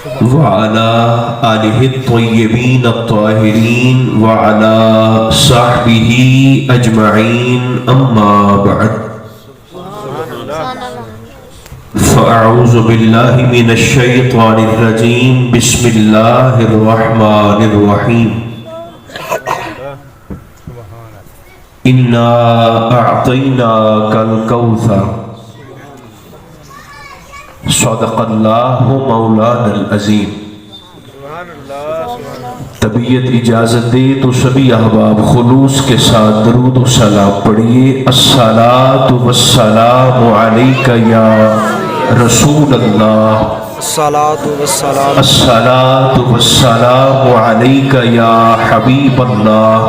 وعلى آله الطيبين الطاهرين وعلى صحبه أجمعين أما بعد فأعوذ بالله من الشيطان الرجيم بسم الله الرحمن الرحيم إنا أعطيناك الكوثر صدق اللہ مولانا العظیم۔ طبیعت اجازت دے تو سبھی احباب خلوص کے ساتھ درود و سلام پڑھیے۔ الصلاۃ والسلام علیک یا رسول اللہ، الصلاۃ والسلام علیک یا حبیب اللہ،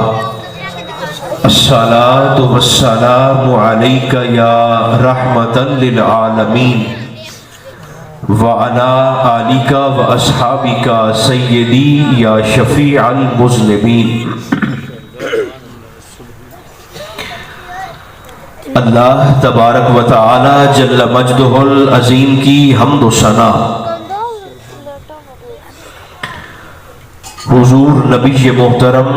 الصلاۃ والسلام علیک یا رحمۃ للعالمین، وعلى آلِكَ وَأَصْحَابِكَ سَيِّدِي یا شفیع المذنبین۔ اللہ تبارک و تعالی جل مجدہ العظیم کی حمد و ثنا حضور نبی محترم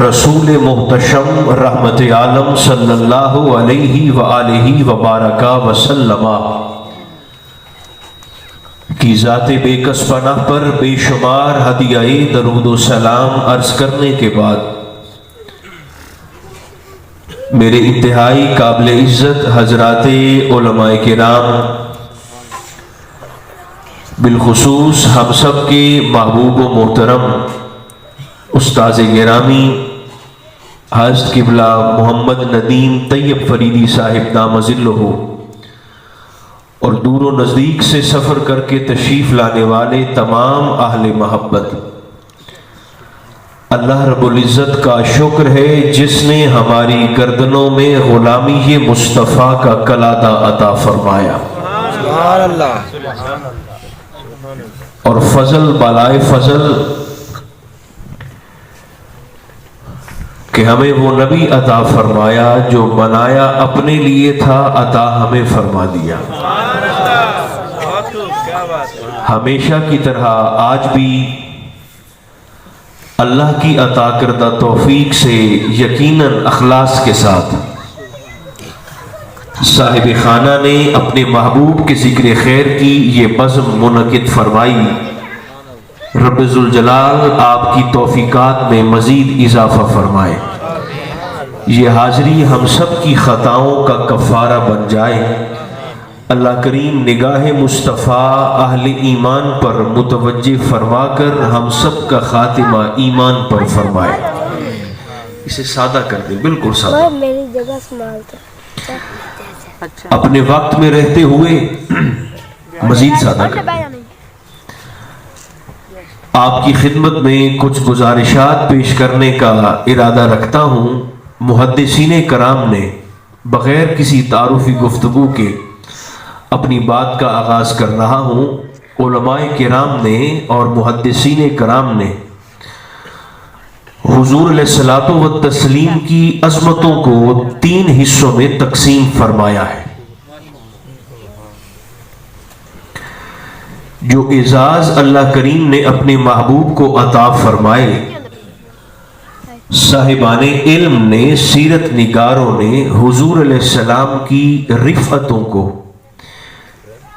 رسول محتشم رحمت عالم صلی اللہ علیہ وآلہ وبارک وسلم کی ذات بے کس پناہ پر بے شمار ہدیہ درود و سلام عرض کرنے کے بعد میرے انتہائی قابل عزت حضرات علماء کرام، بالخصوص ہم سب کے محبوب و محترم استاذ گرامی حضرت قبلہ محمد ندیم طیب فریدی صاحب دام ظلہ، اور دور و نزدیک سے سفر کر کے تشریف لانے والے تمام اہل محبت، اللہ رب العزت کا شکر ہے جس نے ہماری گردنوں میں غلامی مصطفیٰ کا قلادہ عطا فرمایا، سبحان اللہ، اور فضل بالائے فضل کہ ہمیں وہ نبی عطا فرمایا جو بنایا اپنے لیے تھا، عطا ہمیں فرما دیا۔ ہمیشہ کی طرح آج بھی اللہ کی عطا کردہ توفیق سے یقیناً اخلاص کے ساتھ صاحب خانہ نے اپنے محبوب کے ذکر خیر کی یہ بزم منعقد فرمائی۔ رب ذوالجلال آپ کی توفیقات میں مزید اضافہ فرمائے، یہ حاضری ہم سب کی خطاؤں کا کفارہ بن جائے۔ اللہ کریم نگاہ مصطفیٰ اہل ایمان پر متوجہ فرما کر ہم سب کا خاتمہ ایمان پر فرمائے۔ اسے سادہ کر دیں، بالکل سادہ، میری جگہ سنبھالتے اپنے وقت میں رہتے ہوئے مزید سادہ کر دیں۔ آپ کی خدمت میں کچھ گزارشات پیش کرنے کا ارادہ رکھتا ہوں۔ محدثین کرام نے بغیر کسی تعارفی گفتگو کے اپنی بات کا آغاز کر رہا ہوں۔ علماء کرام نے اور محدثین کرام نے حضور علیہ الصلوۃ والتسلیم کی عظمتوں کو 3 حصوں میں تقسیم فرمایا ہے۔ جو اعزاز اللہ کریم نے اپنے محبوب کو عطا فرمائے، صاحبان علم نے، سیرت نگاروں نے حضور علیہ السلام کی رفعتوں کو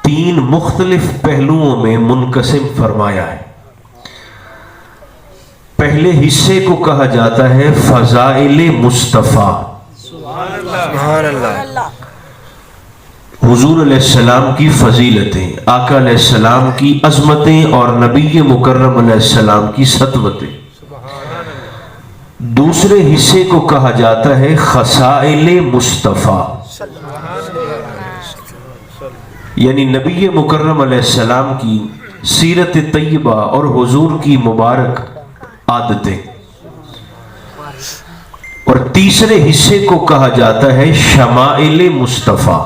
3 مختلف پہلوؤں میں منقسم فرمایا ہے۔ پہلے حصے کو کہا جاتا ہے فضائل مصطفیٰ، سبحان اللہ، حضور علیہ السلام کی فضیلتیں، آقا علیہ السلام کی عظمتیں اور نبی مکرم علیہ السلام کی سطوتیں۔ دوسرے حصے کو کہا جاتا ہے خصائل مصطفیٰ، یعنی نبی مکرم علیہ السلام کی سیرت طیبہ اور حضور کی مبارک عادتیں۔ اور تیسرے حصے کو کہا جاتا ہے شمائل مصطفیٰ۔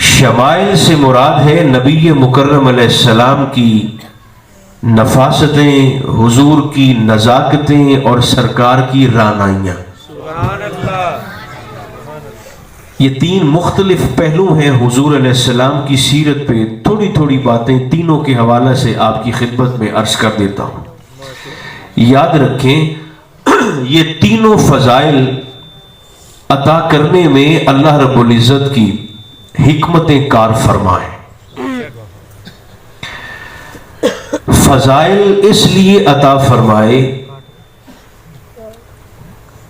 شمائل سے مراد ہے نبی مکرم علیہ السلام کی نفاستیں، حضور کی نزاکتیں اور سرکار کی رعنائیاں۔ یہ تین مختلف پہلو ہیں حضور علیہ السلام کی سیرت پہ. تھوڑی تھوڑی باتیں تینوں کے حوالے سے آپ کی خدمت میں عرض کر دیتا ہوں. یاد رکھیں یہ تینوں فضائل عطا کرنے میں اللہ رب العزت کی حکمتیں کار فرمائیں. فضائل اس لیے عطا فرمائے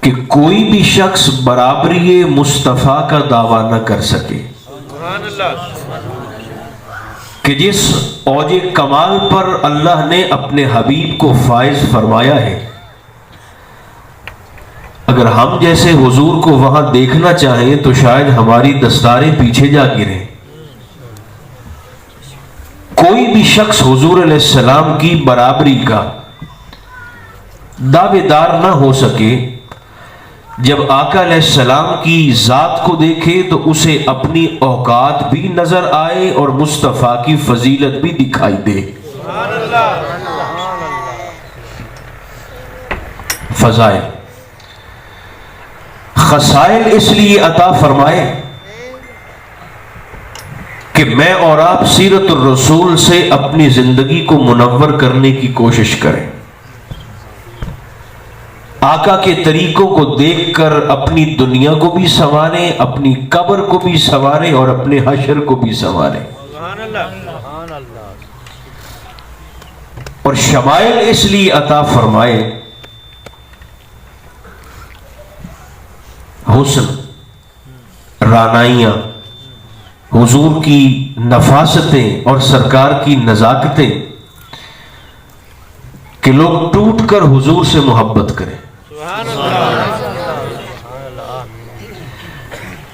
کہ کوئی بھی شخص برابری مصطفیٰ کا دعویٰ نہ کر سکے کہ جس اوج کمال پر اللہ نے اپنے حبیب کو فائز فرمایا ہے. اگر ہم جیسے حضور کو وہاں دیکھنا چاہیں تو شاید ہماری دستاریں پیچھے جا گریں. کوئی بھی شخص حضور علیہ السلام کی برابری کا دعوے دار نہ ہو سکے. جب آقا علیہ السلام کی ذات کو دیکھے تو اسے اپنی اوقات بھی نظر آئے اور مصطفیٰ کی فضیلت بھی دکھائی دے. فضائل خصائل اس لیے عطا فرمائے کہ میں اور آپ سیرت الرسول سے اپنی زندگی کو منور کرنے کی کوشش کریں. آقا کے طریقوں کو دیکھ کر اپنی دنیا کو بھی سنواریں, اپنی قبر کو بھی سنواریں اور اپنے حشر کو بھی سنواریں. اور شمائل اس لیے عطا فرمائے حسن, رانائیاں, حضور کی نفاستیں اور سرکار کی نزاکتیں کہ لوگ ٹوٹ کر حضور سے محبت کریں.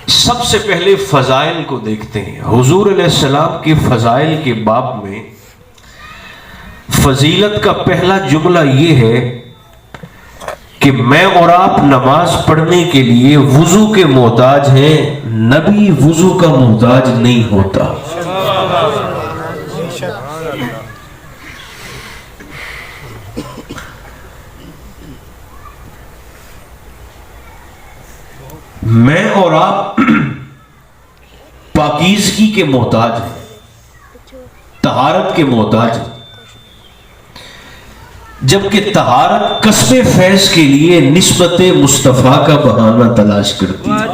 سب سے پہلے فضائل کو دیکھتے ہیں. حضور علیہ السلام کے فضائل کے باب میں فضیلت کا پہلا جملہ یہ ہے کہ میں اور آپ نماز پڑھنے کے لیے وضو کے محتاج ہیں, نبی وضو کا محتاج نہیں ہوتا. میں اور آپ پاکیزگی کے محتاج ہیں, طہارت کے محتاج ہیں, جبکہ طہارت کسب فیض کے لیے نسبت مصطفیٰ کا بہانہ تلاش کرتی ہے.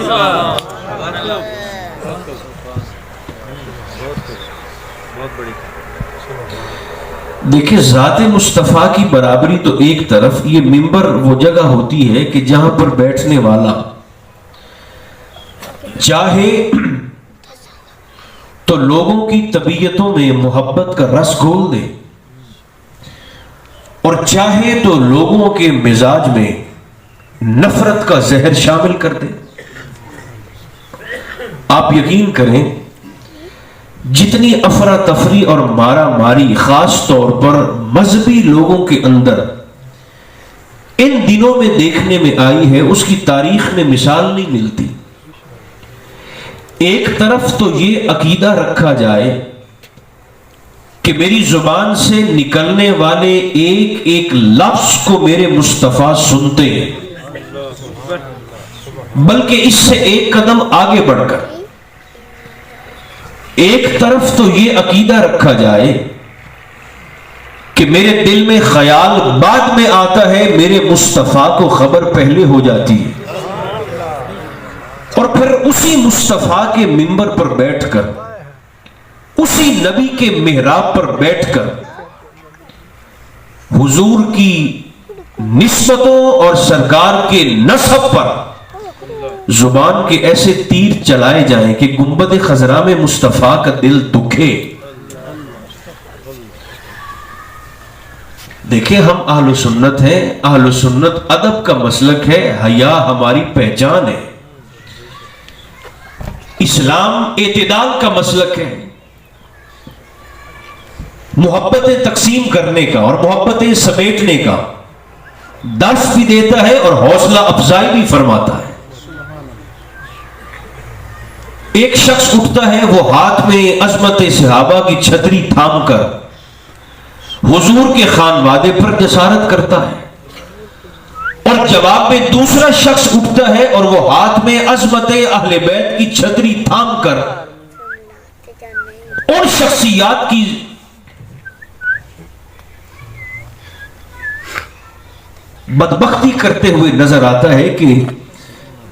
دیکھیں ذات مصطفیٰ کی برابری تو ایک طرف, یہ منبر وہ جگہ ہوتی ہے کہ جہاں پر بیٹھنے والا چاہے تو لوگوں کی طبیعتوں میں محبت کا رس گھول دے اور چاہے تو لوگوں کے مزاج میں نفرت کا زہر شامل کر دے. آپ یقین کریں جتنی افراتفری اور مارا ماری خاص طور پر مذہبی لوگوں کے اندر ان دنوں میں دیکھنے میں آئی ہے, اس کی تاریخ میں مثال نہیں ملتی. ایک طرف تو یہ عقیدہ رکھا جائے کہ میری زبان سے نکلنے والے ایک ایک لفظ کو میرے مصطفیٰ سنتے ہیں, بلکہ اس سے ایک قدم آگے بڑھ کر ایک طرف تو یہ عقیدہ رکھا جائے کہ میرے دل میں خیال بعد میں آتا ہے, میرے مصطفیٰ کو خبر پہلے ہو جاتی ہے, اور پھر اسی مصطفیٰ کے منبر پر بیٹھ کر, اسی نبی کے محراب پر بیٹھ کر حضور کی نسبتوں اور سرکار کے نسب پر زبان کے ایسے تیر چلائے جائیں کہ گنبد خضرا میں مصطفیٰ کا دل دکھے. دیکھیں ہم اہل سنت ہیں, اہل سنت ادب کا مسلک ہے, حیا ہماری پہچان ہے, اسلام اعتدال کا مسلک ہے, محبتیں تقسیم کرنے کا اور محبتیں سمیٹنے کا درس بھی دیتا ہے اور حوصلہ افزائی بھی فرماتا ہے. ایک شخص اٹھتا ہے, وہ ہاتھ میں عظمت صحابہ کی چھتری تھام کر حضور کے خانوادے پر جسارت کرتا ہے اور اور جواب میں دوسرا شخص اٹھتا ہے اور وہ ہاتھ میں عظمت اہل بیت کی چھتری تھام کر ان شخصیات کی بدبختی کرتے ہوئے نظر آتا ہے کہ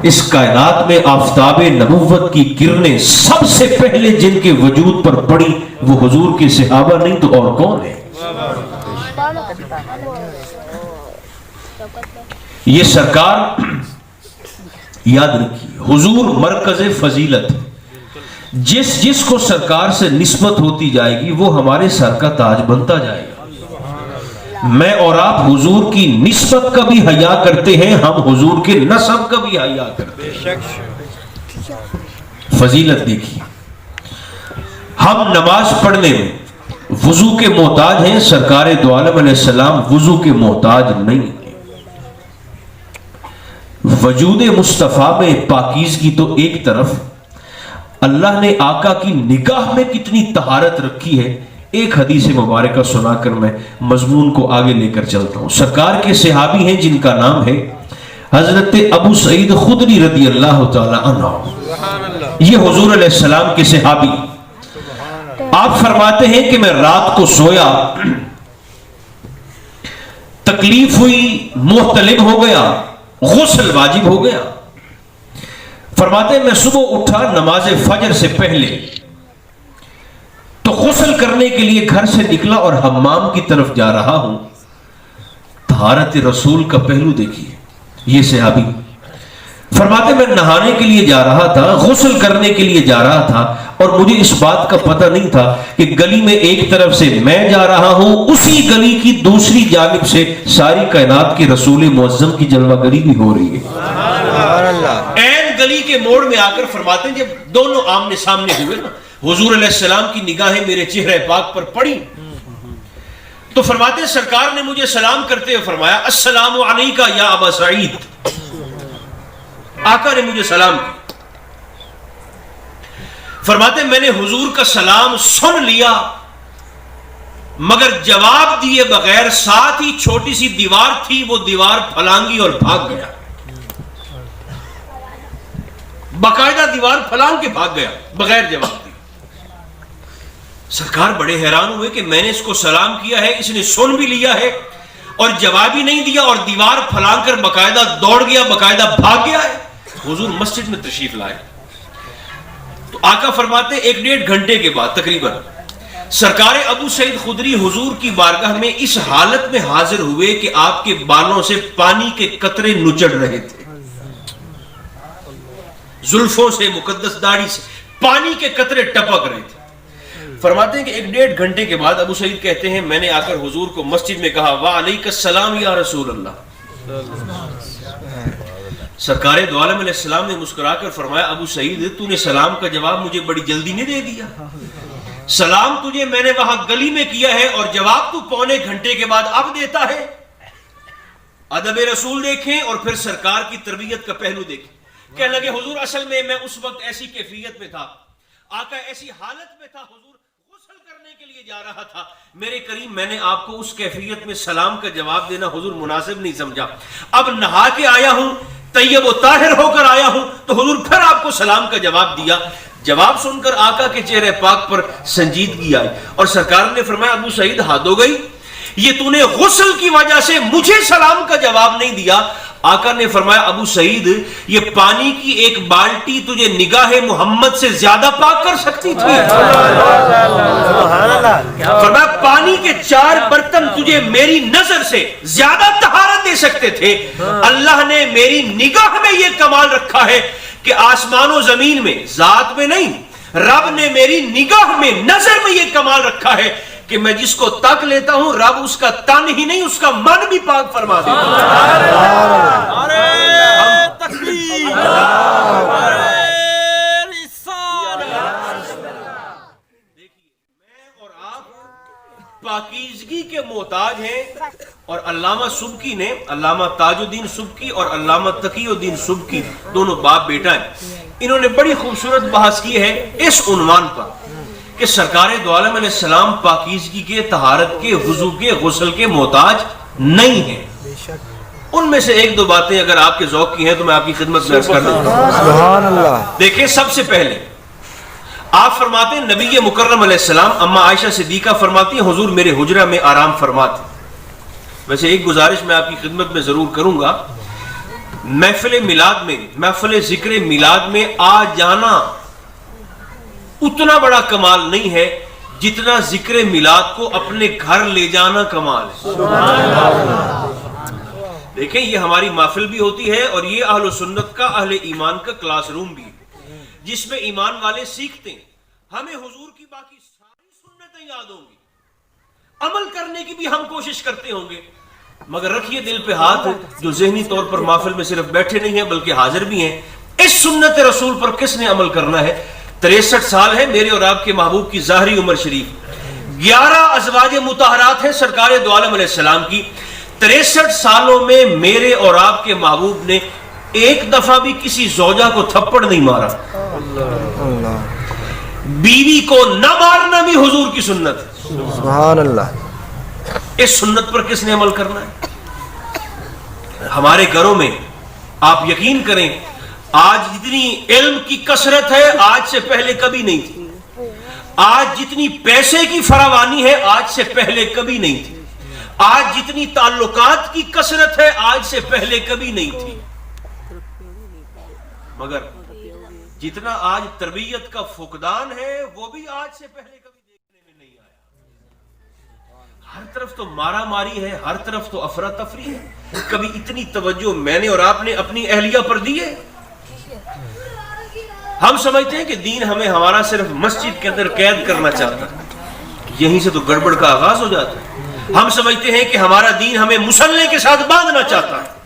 اس کائنات میں آفتاب نبوت کی کرنیں سب سے پہلے جن کے وجود پر پڑی وہ حضور کے صحابہ نہیں تو اور کون ہے؟ یہ سرکار یاد رکھیے، حضور مرکز فضیلت، جس جس کو سرکار سے نسبت ہوتی جائے گی وہ ہمارے سر کا تاج بنتا جائے گا۔ میں اور آپ حضور کی نسبت کا بھی حیا کرتے ہیں، ہم حضور کے نسب کا بھی حیا کرتے ہیں۔ فضیلت دیکھیے، ہم نماز پڑھنے میں وضو کے محتاج ہیں، سرکار دو عالم علیہ السلام وضو کے محتاج نہیں ہیں۔ وجود مصطفیٰ میں پاکیزگی تو ایک طرف، اللہ نے آقا کی نگاہ میں کتنی طہارت رکھی ہے، ایک حدیث مبارکہ سنا کر میں مضمون کو آگے لے کر چلتا ہوں۔ سرکار کے صحابی ہیں جن کا نام ہے حضرت ابو سعید خدری رضی اللہ تعالی عنہ، یہ حضور علیہ السلام کے صحابی۔ آپ فرماتے ہیں کہ میں رات کو سویا، تکلیف ہوئی، محتلم ہو گیا، غسل واجب ہو گیا۔ فرماتے ہیں میں صبح اٹھا نماز فجر سے پہلے تو غسل کرنے کے لیے گھر سے نکلا اور حمام کی طرف جا رہا ہوں۔ طہارت رسول کا پہلو دیکھیے، یہ صحابی فرماتے میں نہانے کے لیے جا رہا تھا، غسل کرنے کے لیے جا رہا تھا، اور مجھے اس بات کا پتہ نہیں تھا کہ گلی میں ایک طرف سے میں جا رہا ہوں، اسی گلی کی دوسری جانب سے ساری کائنات کے رسول معظم کی جلوہ گری بھی ہو رہی ہے۔ این گلی کے موڑ میں آ کر فرماتے ہیں جب دونوں آمنے سامنے ہوئے نا، حضور علیہ السلام کی نگاہیں میرے چہرے پاک پر پڑی تو فرماتے ہیں سرکار نے مجھے سلام کرتے ہوئے فرمایا السلام علیکہ یا ابا سعید۔ آقا نے مجھے سلام کیا، فرماتے ہیں میں نے حضور کا سلام سن لیا مگر جواب دیے بغیر، ساتھ ہی چھوٹی سی دیوار تھی، وہ دیوار پھلانگی اور بھاگ گیا، باقاعدہ دیوار پھلانگ کے بھاگ گیا بغیر جواب دیے۔ سرکار بڑے حیران ہوئے کہ میں نے اس کو سلام کیا ہے، اس نے سن بھی لیا ہے اور جواب ہی نہیں دیا، اور دیوار پھلانگ کر باقاعدہ دوڑ گیا، باقاعدہ بھاگ گیا ہے۔ حضور مسجد میں تشریف لائے تو آقا فرماتے ہیں 1-1.5 گھنٹے کے بعد تقریباً سرکار ابو سعید خدری حضور کی بارگاہ میں اس حالت میں حاضر ہوئے کہ آپ کے بالوں سے پانی کے قطرے نچڑ رہے تھے، زلفوں سے، مقدس داڑھی سے پانی کے قطرے ٹپک رہے تھے۔ فرماتے ہیں کہ 1-1.5 گھنٹے کے بعد ابو سعید کہتے ہیں میں نے آ کر حضور کو مسجد میں کہا وعلیک السلام یا رسول اللہ۔ سرکار دو عالم علیہ السلام نے مسکرا کر فرمایا ابو سعید تو نے سلام کا جواب مجھے بڑی جلدی نہیں دے دیا، سلام تجھے میں نے وہاں گلی میں کیا ہے اور جواب تو 1.25 گھنٹے کے بعد اب دیتا ہے۔ ادب رسول دیکھیں اور پھر سرکار کی تربیت کا پہلو دیکھیں۔ کہنے لگے حضور اصل میں اس وقت ایسی کیفیت میں تھا، آقا ایسی حالت میں تھا، حضور غسل کرنے کے لیے جا رہا تھا، میرے کریم میں نے آپ کو اس کیفیت میں سلام کا جواب دینا حضور مناسب نہیں سمجھا، اب نہا کے آیا ہوں، طیب و طاہر ہو کر آیا ہوں تو حضور پھر آپ کو سلام کا جواب دیا۔ جواب سن کر آقا کے چہرے پاک پر سنجیدگی آئی اور سرکار نے فرمایا ابو سعید حد ہو گئی، یہ تو نے غسل کی وجہ سے مجھے سلام کا جواب نہیں دیا۔ آقا نے فرمایا ابو سعید یہ پانی کی ایک بالٹی تجھے نگاہ محمد سے زیادہ پاک کر سکتی تھی، فرمایا پانی کے 4 برتن تجھے میری نظر سے زیادہ طہارت دے سکتے تھے، اللہ نے میری نگاہ میں یہ کمال رکھا ہے کہ آسمان و زمین میں، ذات میں نہیں، رب نے میری نگاہ میں، نظر میں یہ کمال رکھا ہے کہ میں جس کو تک لیتا ہوں رب اس کا تن ہی نہیں اس کا من بھی پاک فرما دیتا ہوں۔ دیکھیے میں اور آپ پاکیزگی کے محتاج ہیں، اور علامہ سبکی نے، علامہ تاج الدین سبکی اور علامہ تقی الدین سبکی دونوں باپ بیٹا ہیں، انہوں نے بڑی خوبصورت بحث کی ہے اس عنوان پر کہ سرکار دو عالم علیہ السلام پاکیزگی کے، طہارت کے، وضو کے، غسل کے محتاج نہیں ہیں۔ ان میں سے ایک دو باتیں اگر آپ کے ذوق کی ہیں تو میں آپ کی خدمت میں عرض کر دوں. سبحان اللہ. دیکھیں، سب سے پہلے آپ فرماتے ہیں نبی مکرم علیہ السلام، اما عائشہ صدیقہ فرماتی ہیں حضور میرے حجرہ میں آرام فرماتے. ویسے ایک گزارش میں آپ کی خدمت میں ضرور کروں گا، محفل میلاد میں، محفل ذکر میلاد میں آ جانا اتنا بڑا کمال نہیں ہے جتنا ذکر میلاد کو اپنے گھر لے جانا کمال ہے. دیکھیں، یہ ہماری محفل بھی ہوتی ہے اور یہ اہل سنت کا، اہل ایمان کا کلاس روم بھی ہے جس میں ایمان والے سیکھتے ہیں. ہمیں حضور کی باقی ساری سنتیں یاد ہوں گی، عمل کرنے کی بھی ہم کوشش کرتے ہوں گے، مگر رکھیے دل پہ ہاتھ جو ذہنی طور پر محفل میں صرف بیٹھے نہیں ہیں بلکہ حاضر بھی ہیں، اس سنت رسول پر کس نے عمل کرنا ہے؟ 63 سال ہے میرے اور آپ کے محبوب کی ظاہری عمر شریف، 11 ازواج مطہرات ہیں سرکار دو عالم علیہ السلام کی. 63 سالوں میں میرے اور آپ کے محبوب نے ایک دفعہ بھی کسی زوجہ کو تھپڑ نہیں مارا. بیوی کو نہ مارنا بھی حضور کی سنت ہے. سبحان اللہ. اس سنت پر کس نے عمل کرنا ہے؟ ہمارے گھروں میں آپ یقین کریں، آج جتنی علم کی کثرت ہے آج سے پہلے کبھی نہیں تھی. آج جتنی پیسے کی فراوانی ہے آج سے پہلے کبھی نہیں تھی. آج جتنی تعلقات کی کثرت ہے آج سے پہلے کبھی نہیں تھی. مگر جتنا آج تربیت کا فقدان ہے وہ بھی آج سے پہلے کبھی دیکھنے میں نہیں آیا. ہر طرف تو مارا ماری ہے، ہر طرف تو افراتفری ہے. کبھی اتنی توجہ میں نے اور آپ نے اپنی اہلیہ پر دی ہے؟ ہم سمجھتے ہیں کہ دین ہمیں ہمارا صرف مسجد کے اندر قید کرنا چاہتا ہے، یہیں سے تو گڑبڑ کا آغاز ہو جاتا ہے. ہم سمجھتے ہیں کہ ہمارا دین ہمیں مصلے کے ساتھ باندھنا چاہتا ہے.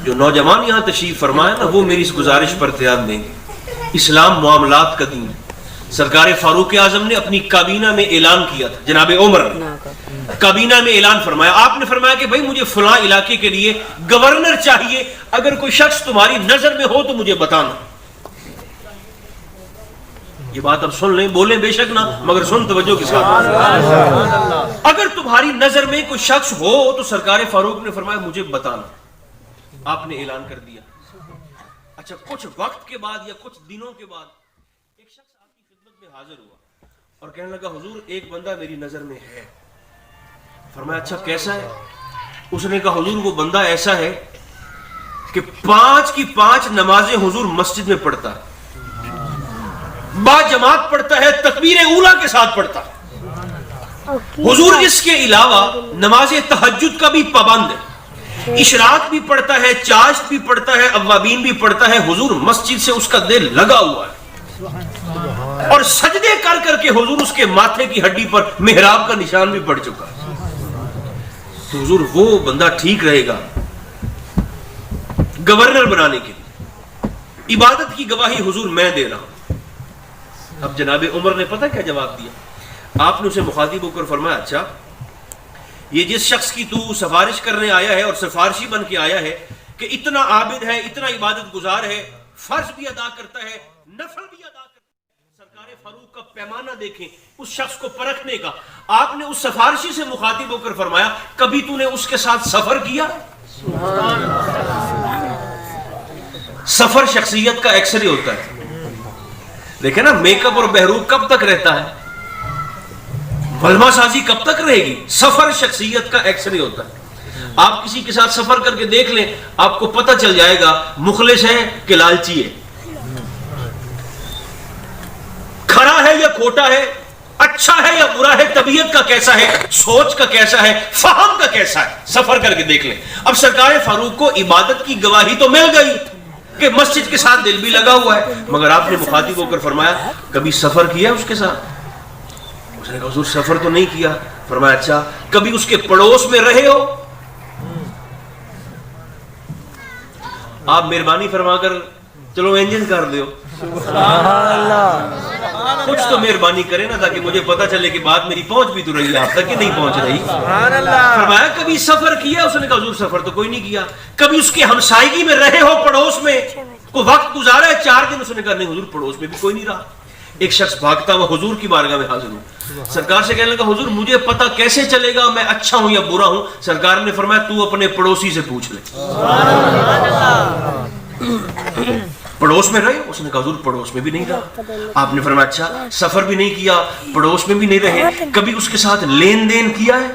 جو نوجوان یہاں تشریف فرمائے نا وہ میری اس گزارش پر دھیان دیں گے. اسلام معاملات کا دین ہے. سرکار فاروق اعظم نے اپنی کابینہ میں اعلان کیا تھا، جناب عمر نے کابینہ میں اعلان فرمایا. آپ نے فرمایا کہ بھائی مجھے فلاں علاقے کے لیے گورنر چاہیے، اگر کوئی شخص تمہاری نظر میں ہو تو مجھے بتانا. یہ بات اب سن لیں، بولیں بے شک نہ، مگر سن توجہ کے ساتھ. اگر تمہاری نظر میں کوئی شخص ہو تو سرکار فاروق نے فرمایا مجھے بتانا. آپ نے اعلان کر دیا. اچھا، کچھ وقت کے بعد یا کچھ دنوں کے بعد ایک شخص آپ کی خدمت میں حاضر ہوا اور کہنے لگا حضور ایک بندہ میری نظر میں ہے. فرمایا اچھا کیسا ہے؟ اس نے کہا حضور وہ بندہ ایسا ہے کہ 5 کی 5 نمازیں حضور مسجد میں پڑھتا ہے، با جماعت پڑھتا ہے، تکبیر اولیٰ کے ساتھ پڑھتا ہے. حضور اس کے علاوہ نماز تہجد کا بھی پابند ہے، اشراق بھی پڑھتا ہے، چاشت بھی پڑھتا ہے، اوابین بھی پڑھتا ہے. حضور مسجد سے اس کا دل لگا ہوا ہے اور سجدے کر کر کے حضور اس کے ماتھے کی ہڈی پر محراب کا نشان بھی پڑ چکا ہے. تو حضور وہ بندہ ٹھیک رہے گا گورنر بنانے کے لیے. عبادت کی گواہی حضور میں دے رہا ہوں. اب جناب عمر نے پتہ کیا جواب دیا؟ آپ نے اسے مخاطب ہو کر فرمایا اچھا یہ جس شخص کی تو سفارش کرنے آیا ہے اور سفارشی بن کے آیا ہے کہ اتنا عابد ہے، اتنا عبادت گزار ہے، فرض بھی ادا کرتا ہے، نفل بھی ادا کرتا ہے، سرکار فاروق کا پیمانہ دیکھیں اس شخص کو پرکھنے کا. آپ نے اس سفارشی سے مخاطب ہو کر فرمایا کبھی تو نے اس کے ساتھ سفر کیا؟ سفر شخصیت کا ایکس رے ہوتا ہے. دیکھیں نا، میک اپ اور بہروپ کب تک رہتا ہے، ملمہ سازی کب تک رہے گی؟ سفر شخصیت کا ایکس رے ہوتا ہے. آپ کسی کے ساتھ سفر کر کے دیکھ لیں، آپ کو پتہ چل جائے گا مخلص ہے کہ لالچی ہے، کھڑا ہے یا کھوٹا ہے، اچھا ہے یا برا ہے، طبیعت کا کیسا ہے، سوچ کا کیسا ہے، فہم کا کیسا ہے. سفر کر کے دیکھ لیں. اب سرکار فاروق کو عبادت کی گواہی تو مل گئی کہ مسجد کے ساتھ دل بھی لگا ہوا ہے، مگر آپ نے مخاطب ہو کر فرمایا کبھی سفر کیا اس کے ساتھ؟ اس نے کہا حضور سفر تو نہیں کیا. فرمایا اچھا کبھی اس کے پڑوس میں رہے ہو؟ آپ مہربانی فرما کر چلو انجن کر دیو، کچھ تو مہربانی کرے نا تاکہ مجھے پتا چلے کہ بات میری پہنچ بھی تو رہی ہے آپ تک کہ نہیں پہنچ رہی. فرمایا کبھی سفر کیا؟ اس نے کہا حضور سفر تو کوئی نہیں کیا. کبھی اس کے ہمسائیگی میں رہے ہو، پڑوس میں کوئی وقت گزارا ہے 4 دن؟ اس نے کہا نہیں حضور پڑوس میں بھی کوئی نہیں رہا. ایک شخص بھاگتا ہوا حضور کی بارگاہ میں حاضر ہوا، سرکار سے کہنے لگا حضور مجھے پتہ کیسے چلے گا میں اچھا ہوں یا برا ہوں؟ سرکار نے فرمایا تو اپنے پڑوسی سے پوچھ لے۔ پڑوس میں رہے؟ اس نے کہا حضور پڑوس میں بھی نہیں رہا۔ آپ نے فرمایا اچھا سفر بھی نہیں کیا، پڑوس میں بھی نہیں رہے، کبھی اس کے ساتھ لین دین کیا ہے؟